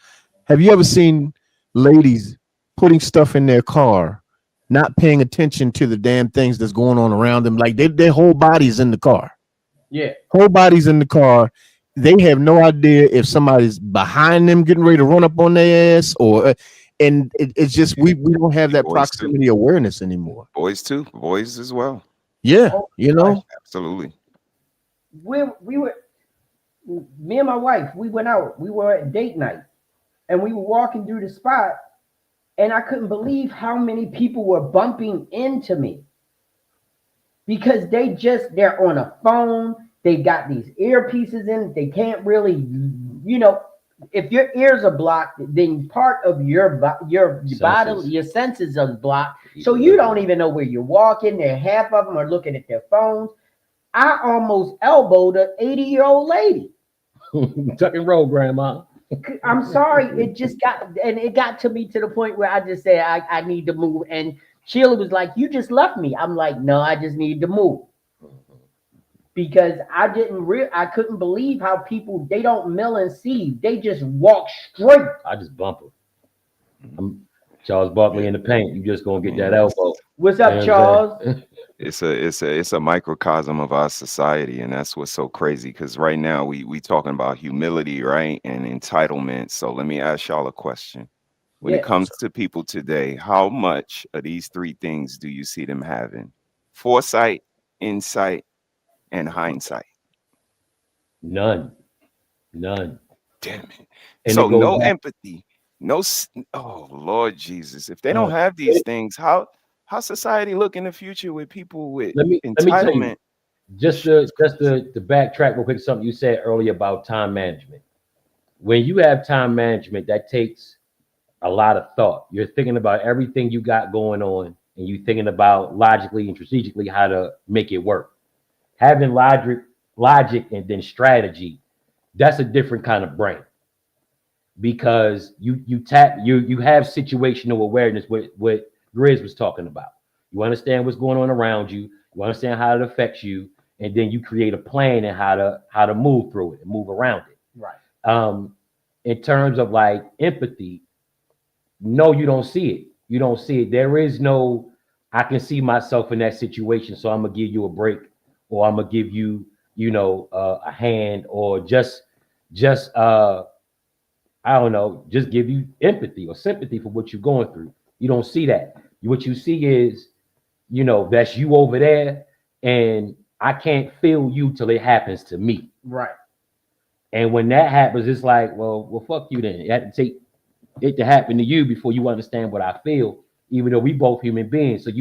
Have you ever seen ladies putting stuff in their car, not paying attention to the damn things that's going on around them? Like their whole body's in the car. Yeah. Whole body's in the car. They have no idea if somebody's behind them getting ready to run up on their ass and it's just we don't have that proximity awareness anymore. Boys too. Boys as well. Yeah, Absolutely. We were me and my wife, we went out. We were at date night and we were walking through the spot. And I couldn't believe how many people were bumping into me because they're on a phone. They got these earpieces in. They can't really, if your ears are blocked, then part of your body, your senses are blocked. So you don't even know where you're walking. Half of them are looking at their phones. I almost elbowed an 80-year-old lady. Tuck and roll, grandma. I'm sorry. It got to me to the point where I just said I need to move. And Sheila was like, "You just left me." I'm like, "No, I just need to move." Because I couldn't believe how people, they don't mill and seed. They just walk straight. I just bump her. I'm Charles Barkley in the paint. You just gonna get that elbow. What's up, Charles? It's a microcosm of our society, and that's what's so crazy. Because right now we talking about humility, right, and entitlement. So let me ask y'all a question. When it comes to people today, how much of these three things do you see them having? Foresight, insight, and hindsight. None. Damn it. And so no empathy, oh Lord Jesus. If they don't have these things, how society look in the future with people with entitlement? Let me tell you, just to backtrack real quick, something you said earlier about time management. When you have time management, that takes a lot of thought. You're thinking about everything you got going on, and you're thinking about logically and strategically how to make it work. Having logic and then strategy, that's a different kind of brain, because you have situational awareness, what Grizz was talking about. You understand what's going on around you, you understand how it affects you, and then you create a plan and how to move through it and move around it. Right. In terms of like empathy, no, you don't see it. You don't see it. There is no, I can see myself in that situation, so I'm gonna give you a break, or I'm gonna give you, a hand, or just I don't know, just give you empathy or sympathy for what you're going through. You don't see that. What you see is, that's you over there, and I can't feel you till it happens to me. Right. And when that happens, it's like, well, fuck you then. You have to take it to happen to you before you understand what I feel, even though we both human beings. So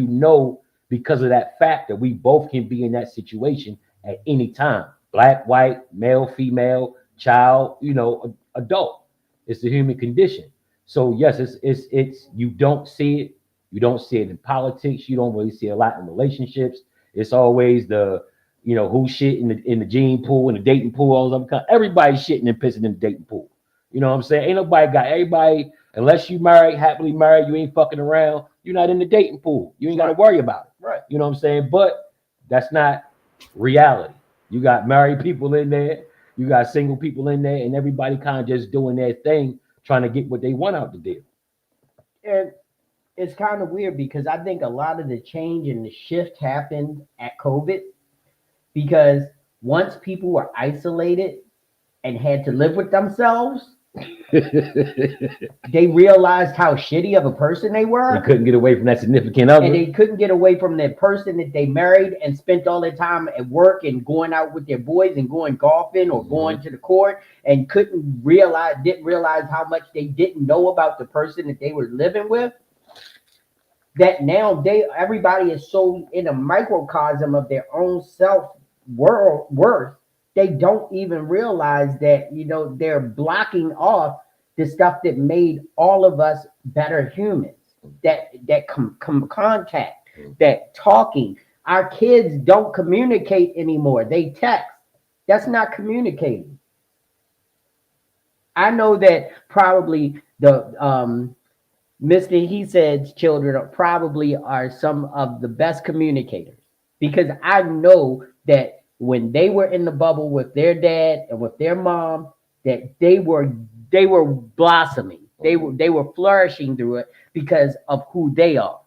because of that fact that we both can be in that situation at any time. Black, white, male, female, child, adult. It's the human condition. So yes, it's you don't see it. You don't see it in politics. You don't really see it a lot in relationships. It's always the who shit in the gene pool, in the dating pool, all those other kind. Everybody's shitting and pissing in the dating pool. You know what I'm saying? Ain't nobody got everybody, unless you married, happily married, you ain't fucking around, you're not in the dating pool. You ain't got to worry about it. Right. You know what I'm saying? But that's not reality. You got married people in there, you got single people in there, and everybody kind of just doing their thing, trying to get what they want out the deal. And it's kind of weird because I think a lot of the change and the shift happened at COVID because once people were isolated and had to live with themselves, they realized how shitty of a person they were. They couldn't get away from that significant other. And they couldn't get away from that person that they married and spent all their time at work and going out with their boys and going golfing or going to the court, and didn't realize how much they didn't know about the person that they were living with. That now everybody is so in a microcosm of their own worth, they don't even realize that they're blocking off the stuff that made all of us better humans. That contact, that talking. Our kids don't communicate anymore. They text. That's not communicating. I know that probably the Mr. He Said's children are some of the best communicators, because I know that when they were in the bubble with their dad and with their mom, that they were blossoming. They were flourishing through it because of who they are.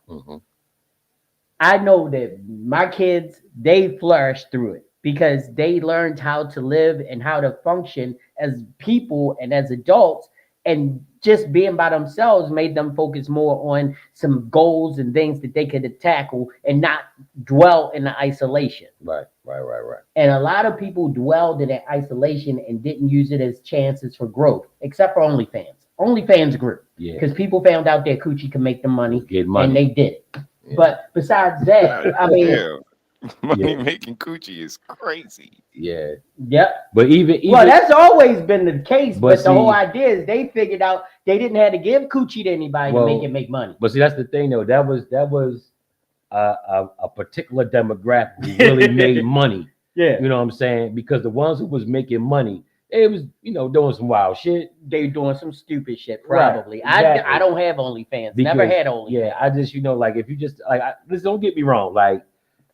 I know that my kids, they flourished through it because they learned how to live and how to function as people and as adults, and just being by themselves made them focus more on some goals and things that they could tackle and not dwell in the isolation. Right. And a lot of people dwelled in that isolation and didn't use it as chances for growth, except for OnlyFans. OnlyFans grew because people found out that coochie could make them money, and they did it. Yeah. But besides that, I mean, money making coochie is crazy. Yeah. Yep. But even well, that's always been the case. But the whole idea is they figured out they didn't have to give coochie to anybody to make money. But see, that's the thing though. That was a particular demographic who really made money. Yeah. You know what I'm saying? Because the ones who was making money, they was doing some wild shit. They doing some stupid shit, probably. Right, exactly. I don't have OnlyFans. Never had OnlyFans. Yeah, I just like if you just listen, don't get me wrong, like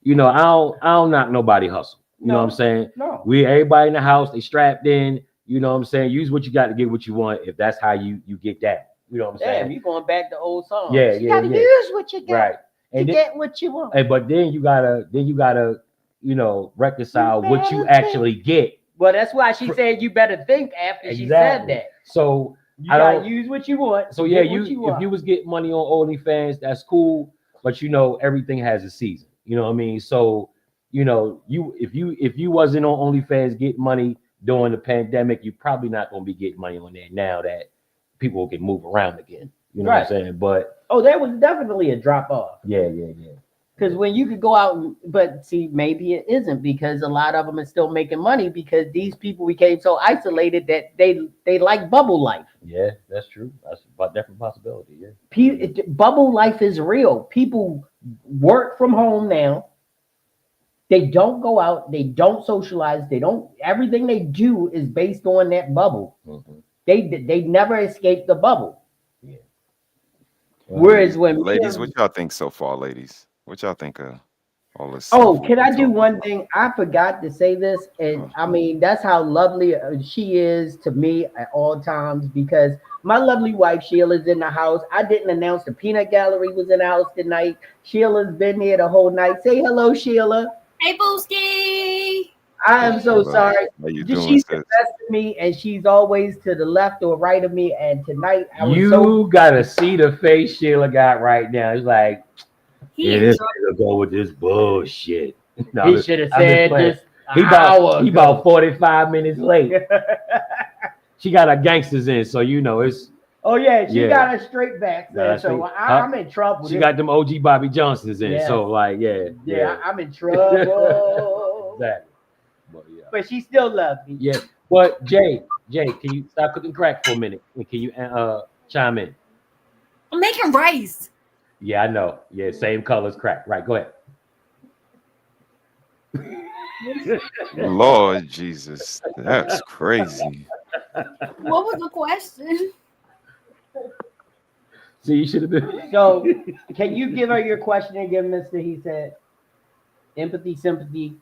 I don't knock nobody hustle. You know what I'm saying? No. Everybody in the house, they strapped in. You know what I'm saying? Use what you got to get what you want. If that's how you get that. You know what I'm saying? Damn, you going back to old songs. Yeah. You gotta use what you got. Right. And get what you want. But then you gotta reconcile what you actually get. Well, that's why she said you better think after she said that. So you gotta use what you want. So yeah, if you was getting money on OnlyFans, that's cool. But everything has a season. You know what I mean? So if you wasn't on OnlyFans getting money during the pandemic, you're probably not gonna be getting money on there now that people can move around again. You know what I'm saying? But there was definitely a drop off. Yeah. Because when you could go out, but see, maybe it isn't, because a lot of them are still making money because these people became so isolated that they like bubble life. Yeah, that's true. That's a different possibility. Yeah. Bubble life is real. People work from home now. They don't go out. They don't socialize. Everything they do is based on that bubble. They never escape the bubble. Yeah. Whereas when ladies, what y'all think so far, ladies? What y'all think of all this? Oh, can I do one thing? I forgot to say this, and I mean that's how lovely she is to me at all times, because my lovely wife Sheila's in the house. I didn't announce the peanut gallery was in the house tonight. Sheila's been here the whole night. Say hello, Sheila. Hey, Booski. I am so sorry. She's the sis? best of me, and she's always to the left or right of me. And tonight, you gotta see the face Sheila got right now. It's like, this nigga go with this bullshit. He should have said this. He about 45 minutes late. She got her gangsters in, so it's. Oh yeah, she got her straight back. So I'm in trouble. She got them OG Bobby Johnsons in, so Yeah, I'm in trouble. Exactly. But she still loves me. Yeah. But Jay, can you stop cooking crack for a minute? And can you chime in? I'm making rice. Yeah, I know. Yeah, same color as crack. Right, go ahead. Lord Jesus, that's crazy. What was the question? So you should have been. So, can you give her your question again, Mister? He said, empathy, sympathy.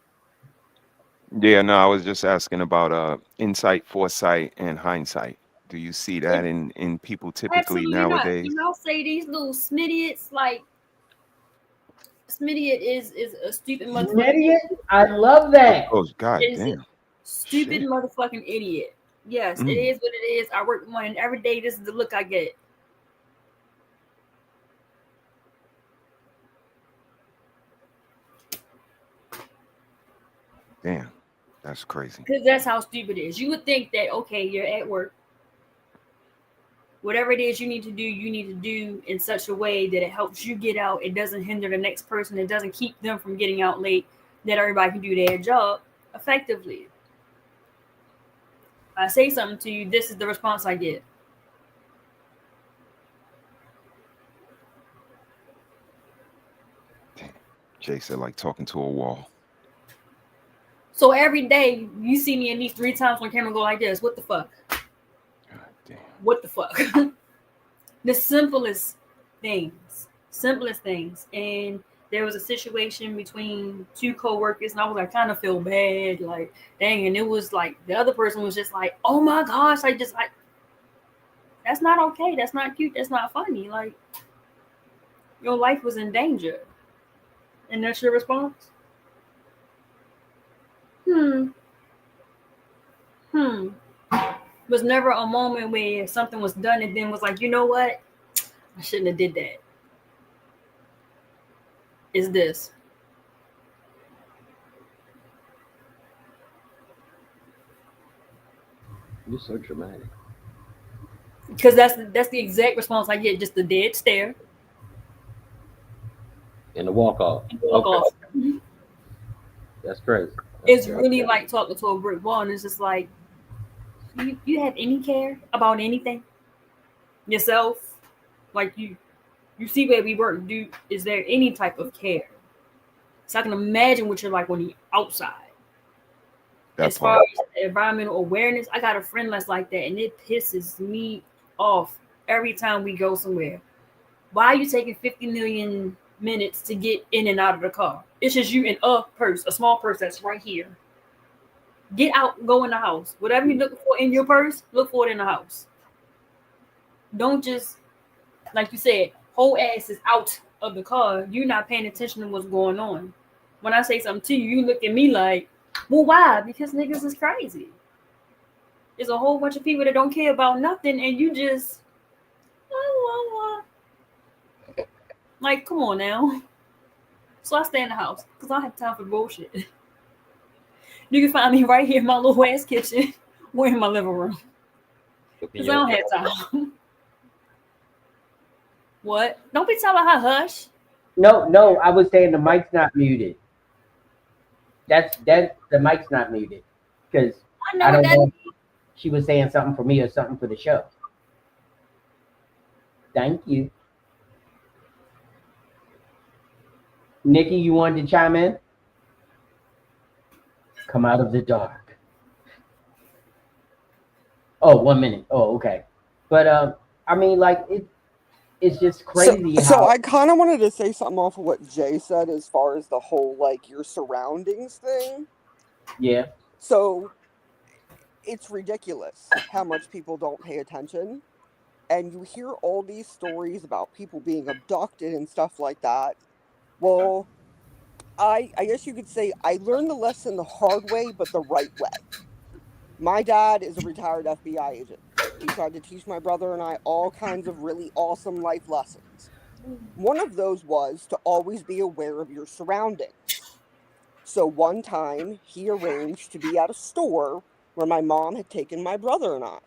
Yeah, no, I was just asking about insight, foresight, and hindsight. Do you see that in people typically Absolutely not. nowadays? When I'll say these little smidiots, like Smidiot is a stupid motherfucking Idiot. idiot. I love that. Oh, god It is a damn. stupid Shit. motherfucking idiot. Yes, it Mm, is what it is. I work one, and every day this is the look I get. damn. That's crazy. Because that's how stupid it is. You would think that, okay, you're at work. Whatever it is you need to do in such a way that it helps you get out. It doesn't hinder the next person. It doesn't keep them from getting out late. That everybody can do their job effectively. I say something to you, this is the response I get. Jay said like talking to a wall. So every day you see me at least 3 times on camera go like this. What the fuck? God damn. What the fuck? The simplest things. And there was a situation between 2 co-workers, and I was like, kind of feel bad, like, dang. And it was like the other person was just like, oh my gosh, I just like, that's not okay. That's not cute. That's not funny. Like, your life was in danger. And that's your response? Was never a moment where something was done and then was like, you know what? I shouldn't have did that. Is this. You're so dramatic. Because that's the exact response I get, just the dead stare. And the walk off. Walk off. That's crazy. It's really like talking to a brick wall, and it's just like, you have any care about anything? Yourself? Like, you see where we work. Is there any type of care? So I can imagine what you're like when you're outside. As far as environmental awareness, I got a friend that's like that, and it pisses me off every time we go somewhere. Why are you taking 50 million minutes to get in and out of the car? It's just you in a purse, a small purse that's right here. Get out, go in the house. Whatever you're looking for in your purse, look for it in the house. Don't just, like you said, whole ass is out of the car. You're not paying attention to what's going on. When I say something to you, you look at me like, well, why? Because niggas is crazy. There's a whole bunch of people that don't care about nothing, and you just, like, come on now. So I stay in the house because I don't have time for bullshit. You can find me right here in my little ass kitchen or in my living room because I don't have time. What? Don't be telling her hush. No, I was saying the mic's not muted. That's the mic's not muted because I don't know if she was saying something for me or something for the show. Thank you. Nikki, you wanted to chime in? Come out of the dark. Oh, 1 minute. Oh, okay. But I mean, like, it's just crazy. So I kind of wanted to say something off of what Jay said as far as the whole, like, your surroundings thing. Yeah. So it's ridiculous how much people don't pay attention. And you hear all these stories about people being abducted and stuff like that. Well, I guess you could say I learned the lesson the hard way, but the right way. My dad is a retired FBI agent. He tried to teach my brother and I all kinds of really awesome life lessons. One of those was to always be aware of your surroundings. So one time, he arranged to be at a store where my mom had taken my brother and I.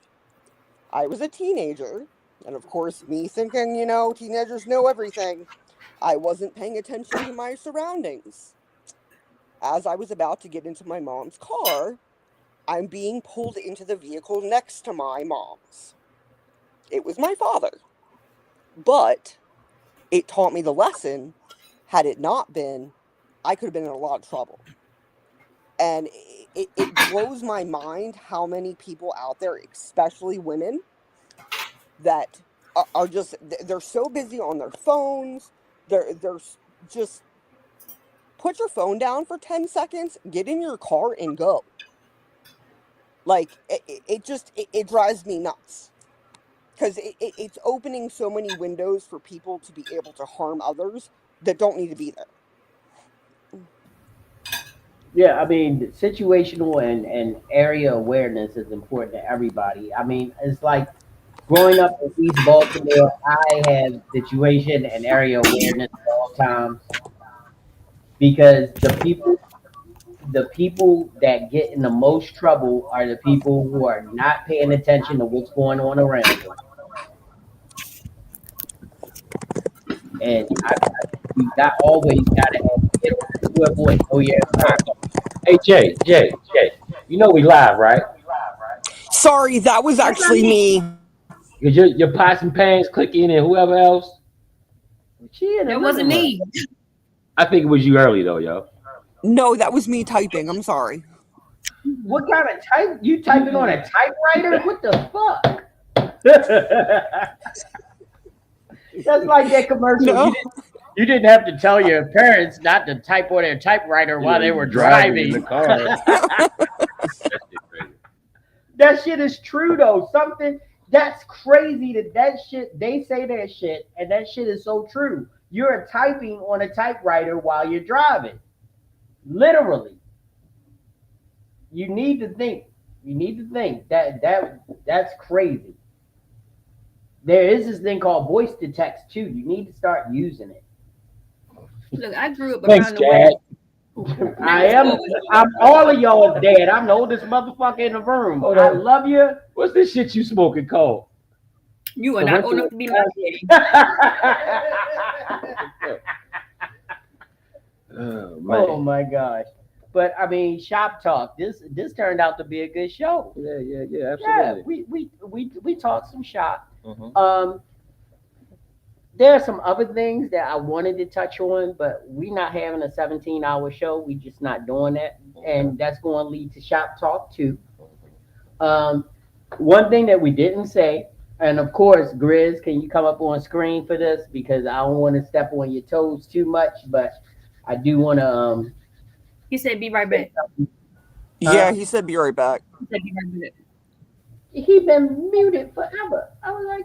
I was a teenager, and of course, me thinking, teenagers know everything, I wasn't paying attention to my surroundings. As I was about to get into my mom's car, I'm being pulled into the vehicle next to my mom's. It was my father. But it taught me the lesson. Had it not been, I could have been in a lot of trouble. And it blows my mind how many people out there, especially women, that are just, they're so busy on their phones. They're just, put your phone down for 10 seconds, get in your car and go. Like, it drives me nuts. Because it's opening so many windows for people to be able to harm others that don't need to be there. Yeah, I mean, the situational and area awareness is important to everybody. I mean, it's like growing up in East Baltimore, I have situation and area awareness at all times because the people that get in the most trouble are the people who are not paying attention to what's going on around them. And you not always gotta get to avoid. Oh yeah, fine. Hey Jay, you know we live, right? Sorry, that was That's not actually me. me. Because your pots and pans clicking and whoever else. She in the That living wasn't room. me. I think it was you early though, yo. No, that was me typing. I'm sorry. What kind of type? You typing on a typewriter? What the fuck? That's like that commercial. No. You didn't have to tell your parents not to type on their typewriter while they were driving the car. That shit is true though. Something that's crazy that shit they say that shit and that shit is so true. You're typing on a typewriter while you're driving. Literally. You need to think. You need to think. That's crazy. There is this thing called voice to text too. You need to start using it. Look, I grew up Thanks, around the way. Chad. I'm all of y'all's dad. I'm the oldest motherfucker in the room. Hold I on. love you. What's this shit you smoking, Cole? You are not old enough to be my daddy. Oh man. Oh my gosh. But I mean, shop talk. This turned out to be a good show. Yeah, Yeah, absolutely. we talked some shop. Mhm. There are some other things that I wanted to touch on, but we not having a 17-hour show. We just not doing that, and that's going to lead to shop talk too. One thing that we didn't say, and of course, Grizz, can you come up on screen for this because I don't want to step on your toes too much, but I do want to. He said, "Be right back." Yeah, he said be right back. He said, "Be right back." He been muted forever. I was like,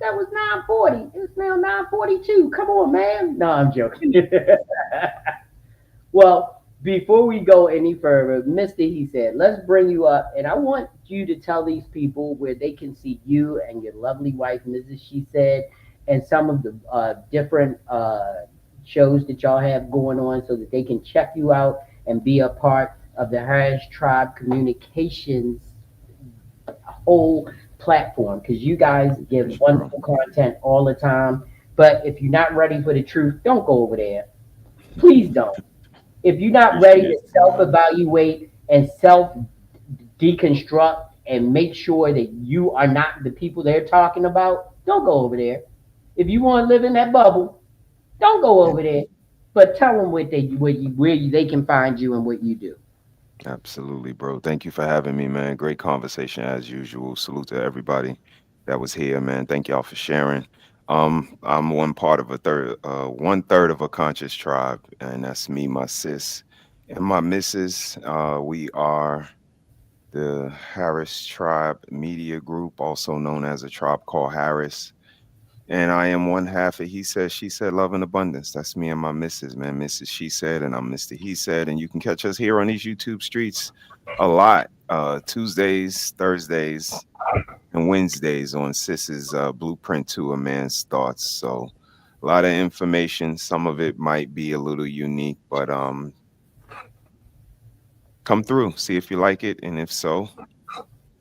that was 9:40. It's now 9:42. Come on, man. No, I'm joking. Well, before we go any further, Mister, he said, let's bring you up, and I want you to tell these people where they can see you and your lovely wife, Mrs. She said, and some of the different shows that y'all have going on, so that they can check you out and be a part of the Harris Tribe Communications whole platform, because you guys give wonderful content all the time. But if you're not ready for the truth, don't go over there. Please don't. If you're not ready to self-evaluate and self-deconstruct and make sure that you are not the people they're talking about, don't go over there. If you want to live in that bubble, don't go over there. But tell them where they can find you and what you do. Absolutely, bro. Thank you for having me, man. Great conversation as usual. Salute to everybody that was here, man. Thank y'all for sharing. I'm one third of a conscious tribe, and that's me, my sis, and my missus. We are the Harris Tribe Media Group, also known as a tribe called Harris. And I am one half of He Said, She Said, Love and Abundance. That's me and my missus, man. Mrs. She Said, and I'm Mr. He Said. And you can catch us here on these YouTube streets a lot. Tuesdays, Thursdays, and Wednesdays on Sis's Blueprint to a Man's Thoughts. So a lot of information. Some of it might be a little unique, but come through, see if you like it. And if so,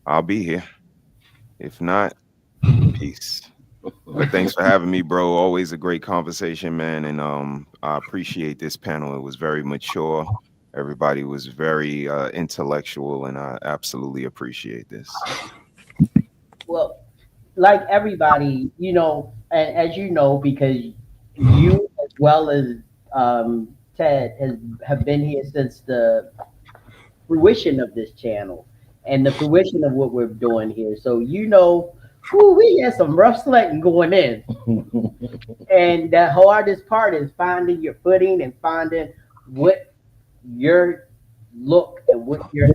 I'll be here. If not, peace. But thanks for having me, bro. Always a great conversation, man. And I appreciate this panel. It was very mature. Everybody was very intellectual, and I absolutely appreciate this. Well, like everybody, and as you know, because you as well as Ted have been here since the fruition of this channel and the fruition of what we're doing here. So whew, we had some rough sledding going in. And the hardest part is finding your footing and finding what your look and what your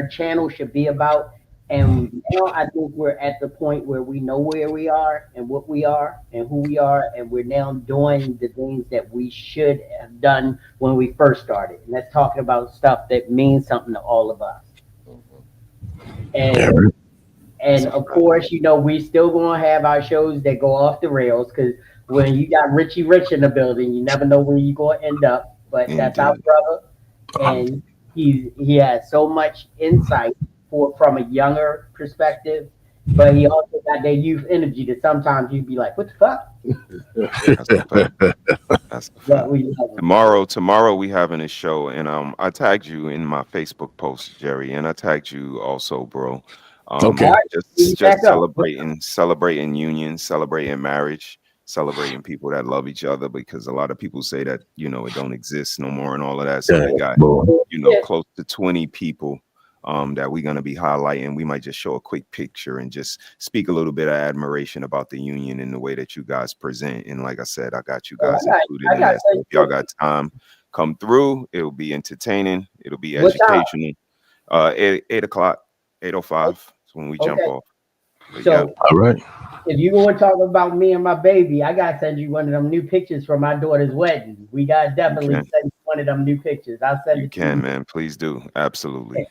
channel should be about. And now I think we're at the point where we know where we are and what we are and who we are, and we're now doing the things that we should have done when we first started. And that's talking about stuff that means something to all of us. And of course, we still gonna have our shows that go off the rails, because when you got Richie Rich in the building, you never know where you're gonna end up. But that's our brother, and he has so much insight from a younger perspective, but he also got that youth energy that sometimes you'd be like, "What the fuck?" That's a fact. Tomorrow we having a show, and I tagged you in my Facebook post, Jerry, and I tagged you also, bro. Okay. Just celebrating union, celebrating marriage, celebrating people that love each other, because a lot of people say that it don't exist no more and all of that. So we got close to 20 people that we're going to be highlighting. We might just show a quick picture and just speak a little bit of admiration about the union and the way that you guys present. And like I said, I got you guys included in that. So if y'all got time, come through. It'll be entertaining. It'll be educational. 8 o'clock, 8:05 is when we jump off. But so, all right. If you want to talk about me and my baby, I gotta send you one of them new pictures from my daughter's wedding. We gotta definitely send you one of them new pictures. I'll send it to you. Man. Please do. Absolutely.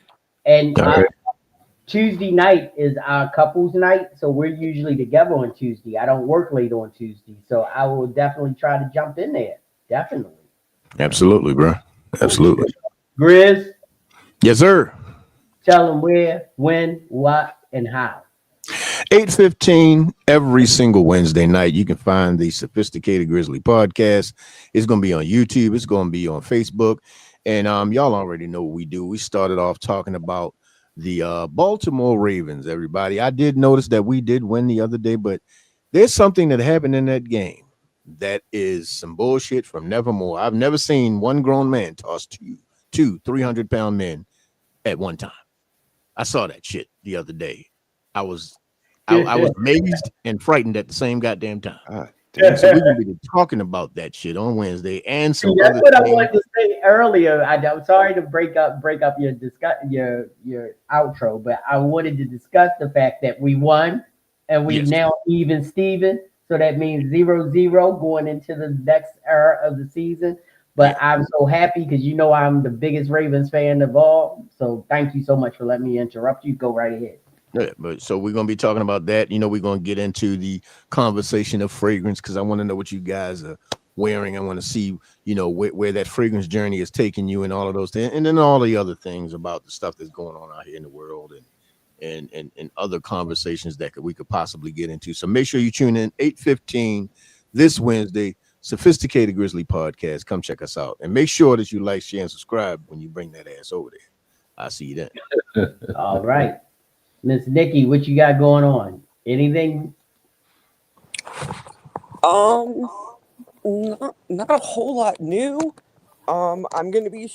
And Tuesday night is our couples night, so we're usually together on Tuesday. I don't work late on Tuesday, so I will definitely try to jump in there. Definitely. Absolutely, bro. Absolutely. Grizz. Yes, sir. Tell them where, when, what, and how. 8:15 every single Wednesday night. You can find the Sophisticated Grizzly podcast. It's going to be on YouTube. It's going to be on Facebook. And y'all already know what we do. We started off talking about the Baltimore Ravens, everybody. I did notice that we did win the other day, but there's something that happened in that game that is some bullshit from Nevermore. I've never seen one grown man toss two 300-pound men at one time. I saw that shit the other day. I was amazed and frightened at the same goddamn time. So we're gonna be talking about that shit on Wednesday and some that's other what things. I wanted to say earlier. I'm sorry to break up your outro, but I wanted to discuss the fact that we won and we now even Steven. So that means 0-0 going into the next era of the season. But I'm so happy because I'm the biggest Ravens fan of all. So thank you so much for letting me interrupt you. Go right ahead. Yeah, but so we're gonna be talking about that. We're gonna get into the conversation of fragrance, because I want to know what you guys are wearing. I want to see, where that fragrance journey is taking you and all of those things, and then all the other things about the stuff that's going on out here in the world and other conversations that we could possibly get into. So make sure you tune in 8:15 this Wednesday, Sophisticated Grizzly Podcast. Come check us out, and make sure that you like, share, and subscribe when you bring that ass over there. I'll see you then. All right. Miss Nikki, what you got going on? Anything? Not a whole lot new. I'm gonna be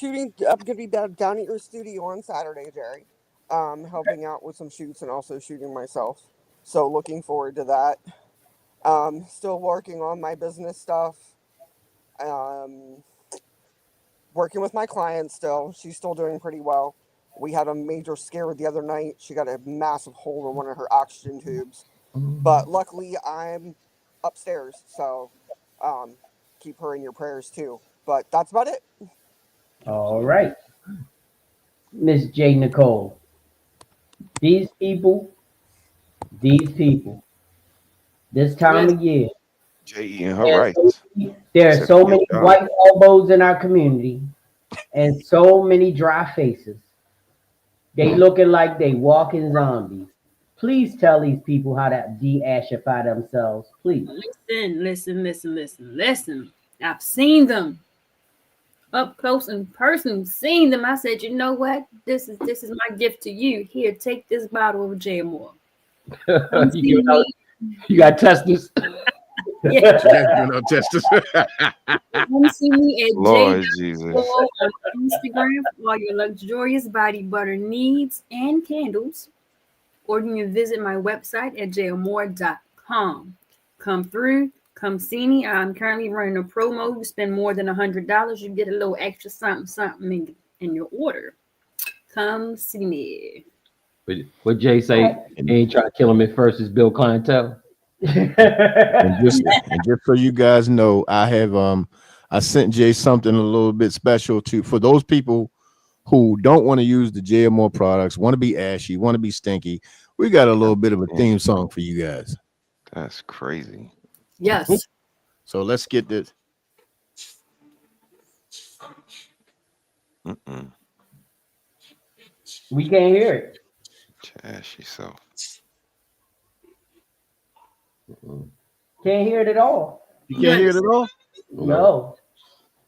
down at your studio on Saturday, Jerry. Helping out with some shoots and also shooting myself. So looking forward to that. Still working on my business stuff. Working with my client still. She's still doing pretty well. We had a major scare the other night. She got a massive hole in one of her oxygen tubes. But luckily, I'm upstairs. So keep her in your prayers, too. But that's about it. All right. Miss J. Nicole. These people, this time of year, J.E. and her rights. There are so many white elbows in our community and so many dry faces. They looking like they walking zombies. Please tell these people how to de-ashify themselves, please. Listen. I've seen them up close and personal. Seen them. I said, you know what? This is my gift to you. Here, take this bottle of J. Moore. You got testers. Yeah. She got giving out testers. Come see me at Lord J. Jesus. on Instagram for all your luxurious body butter needs and candles. Or you can visit my website at jailmore.com. Come through, come see me. I'm currently running a promo. You spend more than $100, you get a little extra something in your order. Come see me. But what Jay say, he ain't trying to kill him at first, is build clientele. And just so you guys know, I have I sent Jay something a little bit special for those people who don't want to use the JMO products, want to be ashy, want to be stinky. We got a little bit of a theme song for you guys. That's crazy. Yes. So let's get this. We can't hear it. Trash yourself. Can't hear it at all. You can't hear it at all? No.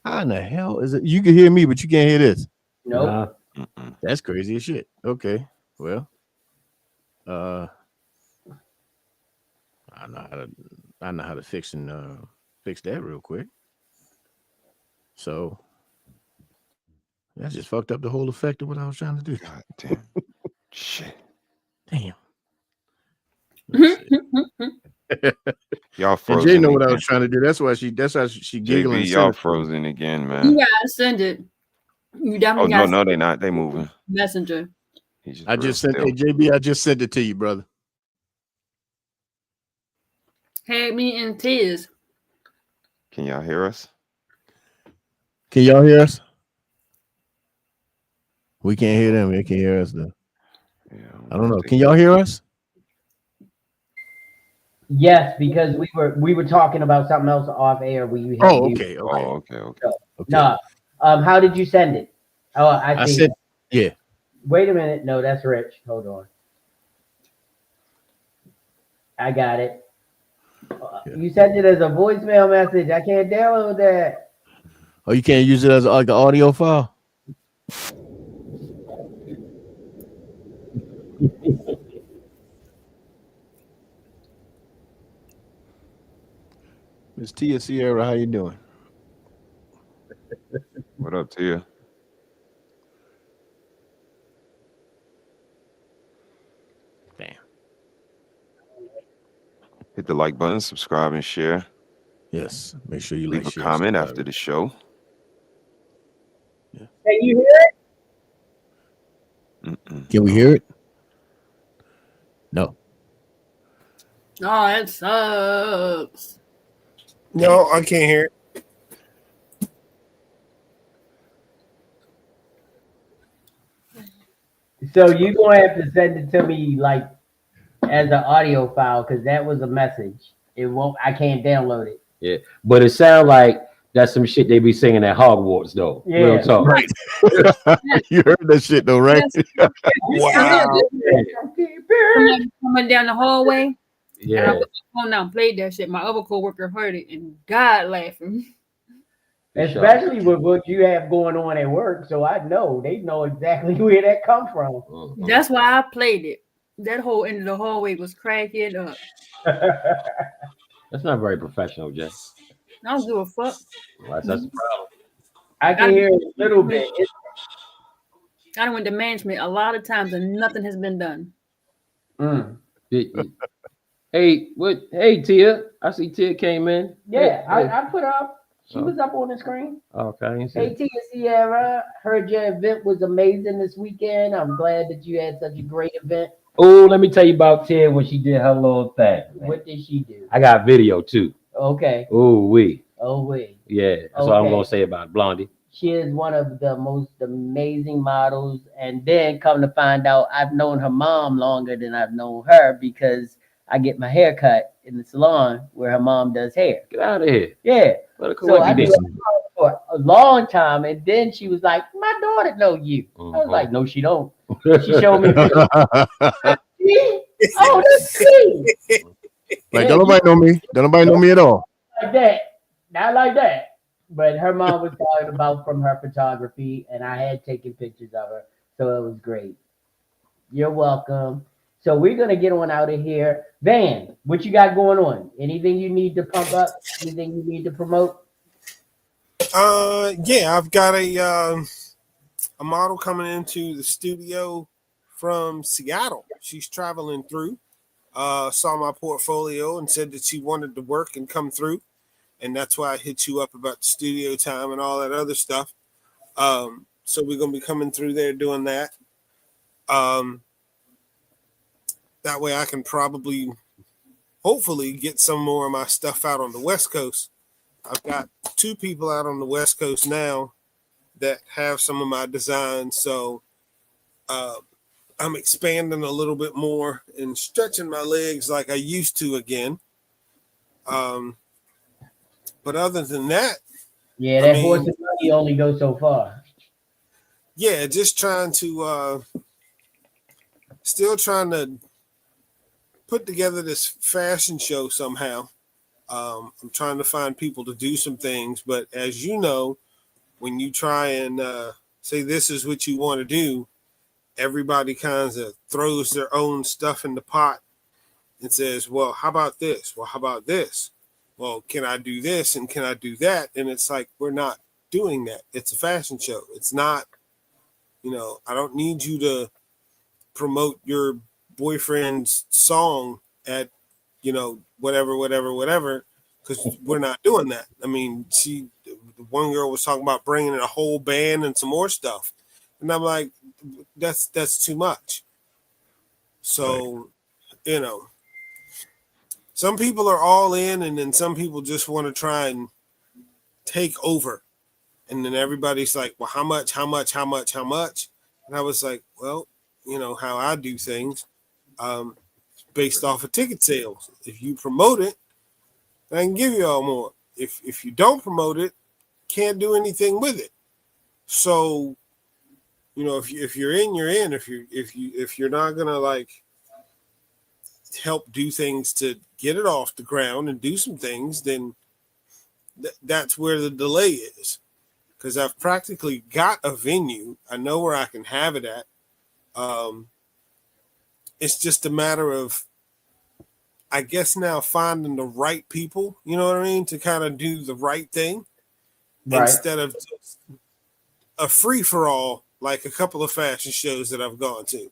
How in the hell is it? You can hear me, but you can't hear this. Nope. That's crazy as shit. Okay. Well, I know how to fix that real quick. So that just fucked up the whole effect of what I was trying to do. God damn. Shit. Damn. Y'all And frozen. Jay know what I again. was trying to do. That's why she giggling. JB, y'all frozen again, man. You gotta send it. You definitely Oh gotta no, they not. They moving. Messenger. I just sent it. Hey, JB, I just sent it to you, brother. Had me in tears. Can y'all hear us? Can y'all hear us? We can't hear them. They can hear us though. Yeah, I don't know. Can y'all hear us? Yes, because we were talking about something else off air. Okay. No. How did you send it? Oh, I see. Yeah. Wait a minute. No, that's Rich. Hold on. I got it. You sent it as a voicemail message. I can't download that. Oh, you can't use it as like an audio file? Miss Tia Sierra, how you doing? What up, Tia? Damn. Hit the like button, subscribe, and share. Yes. Make sure you leave like, a share, comment subscribe. after the show. Can you hear it? Can we hear it? No. Oh, it sucks. No, I can't hear it. So you're gonna have to send it to me like as an audio file because that was a message. It won't. I can't download it. Yeah, but it sounds like that's some shit they be singing at Hogwarts, though. Yeah. Real talk. Right. You heard that shit though, right? Wow. Coming down the hallway. Yeah. And I put my phone down and played that shit. My other coworker heard it and God laughing. Especially with what you have going on at work, so I know they know exactly where that come from. That's why I played it. That whole end of the hallway was cracking up. That's not very professional, Jay. I don't give a fuck. That's the problem. I can hear it a little bit. I done went to management a lot of times and nothing has been done. Hey, what? Hey, Tia. I see Tia came in. Yeah, Hey. I put up. She was up on the screen. Okay, I didn't see Hey, it. Tia Sierra, heard your event was amazing this weekend. I'm glad that you had such a great event. Oh, let me tell you about Tia when she did her little thing. What did she do? I got video too. Okay. Oh, we. Oh, wait. Yeah, that's all I'm gonna say about Blondie. She is one of the most amazing models. And then come to find out, I've known her mom longer than I've known her because I get my hair cut in the salon where her mom does hair. Get out of here. Yeah. So I knew her for a long time. And then she was like, my daughter know you. I was like, no, she don't. She showed me. Oh, let's see. Like, don't nobody know me. Don't nobody know me at all. Like that. Not like that. But her mom was talking about from her photography, and I had taken pictures of her, so it was great. You're welcome. So we're gonna get on out of here. Van, what you got going on? Anything you need to pump up? Anything you need to promote? Yeah, I've got a model coming into the studio from Seattle. She's traveling through. Saw my portfolio and said that she wanted to work and come through, and that's why I hit you up about the studio time and all that other stuff. So we're gonna be coming through there doing that. Um, that way I can probably, hopefully, get some more of my stuff out on the West Coast. I've got 2 people out on the West Coast now that have some of my designs, so I'm expanding a little bit more and stretching my legs like I used to again. But other than that, Yeah, I that horse mean, and money only goes so far. yeah, just trying to still trying to put together this fashion show somehow. I'm trying to find people to do some things, but as you know, when you try and say this is what you want to do, everybody kind of throws their own stuff in the pot and says, well, how about this? Well, how about this? Well, can I do this and can I do that? And it's like, we're not doing that. It's a fashion show. It's not, I don't need you to promote your boyfriend's song at, whatever, because we're not doing that. I mean, one girl was talking about bringing in a whole band and some more stuff. And I'm like, that's too much. So, some people are all in, and then some people just want to try and take over. And then everybody's like, well, how much? And I was like, well, how I do things, based off of ticket sales. If you promote it, I can give you all more. If you don't promote it, can't do anything with it. So, if you're in, you're in. If you're not gonna like help do things to get it off the ground and do some things, then that's where the delay is. Because I've practically got a venue. I know where I can have it at. It's just a matter of, I guess, now finding the right people, you know what I mean, to kind of do the right thing, Right. instead of just a free-for-all like a couple of fashion shows that I've gone to.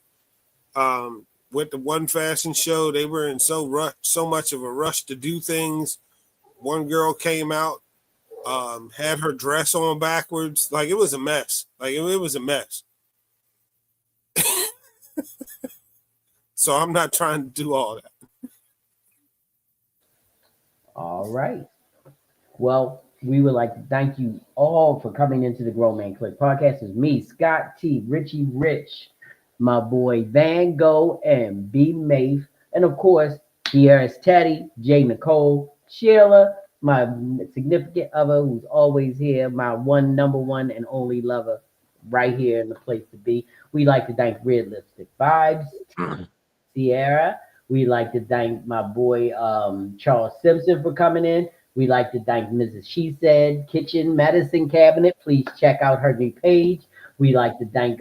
With the one fashion show, they were in so much of a rush to do things. One girl came out, had her dress on backwards. Like, it was a mess. It was a mess. So I'm not trying to do all that. All right. Well, we would like to thank you all for coming into the Grown Man Clique podcast. It's me, Scott T, Richie Rich, my boy Van Gogh, and B Maeve. And of course, here is Teddy, J. Nicole, Sheila, my significant other who's always here, my number one and only lover, right here in the place to be. We like to thank Red Lipstick Vibes, Sierra. We like to thank my boy Charles Simpson for coming in. We like to thank Mrs. She Said Kitchen Medicine Cabinet. Please check out her new page. We like to thank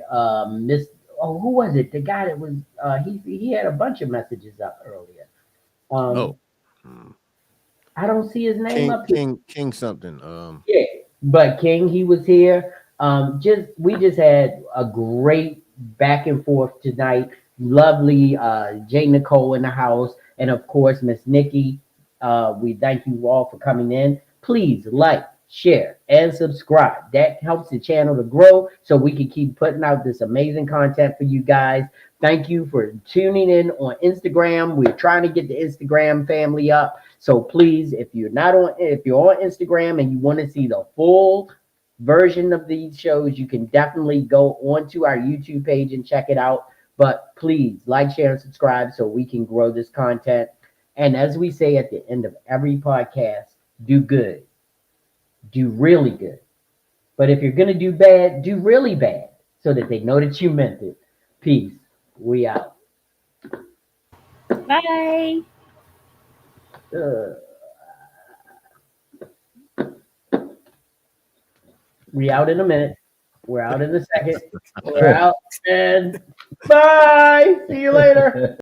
Miss. Oh, who was it? The guy that was he had a bunch of messages up earlier. I don't see his name up here. King something. Yeah, but King, he was here. We just had a great back and forth tonight. Lovely Jay Nicole in the house, and of course Miss Nikki. We thank you all for coming in. Please like, share, and subscribe. That helps the channel to grow so we can keep putting out this amazing content for you guys. Thank you for tuning in on Instagram. We're trying to get the Instagram family up. So please, if you're on Instagram and you want to see the full version of these shows, you can definitely go onto our YouTube page and check it out. But please like, share, and subscribe so we can grow this content. And as we say at the end of every podcast, do good. Do really good. But if you're going to do bad, do really bad so that they know that you meant it. Peace. We out. Bye. We out in a minute. We're out in a second. We're out and bye. See you later.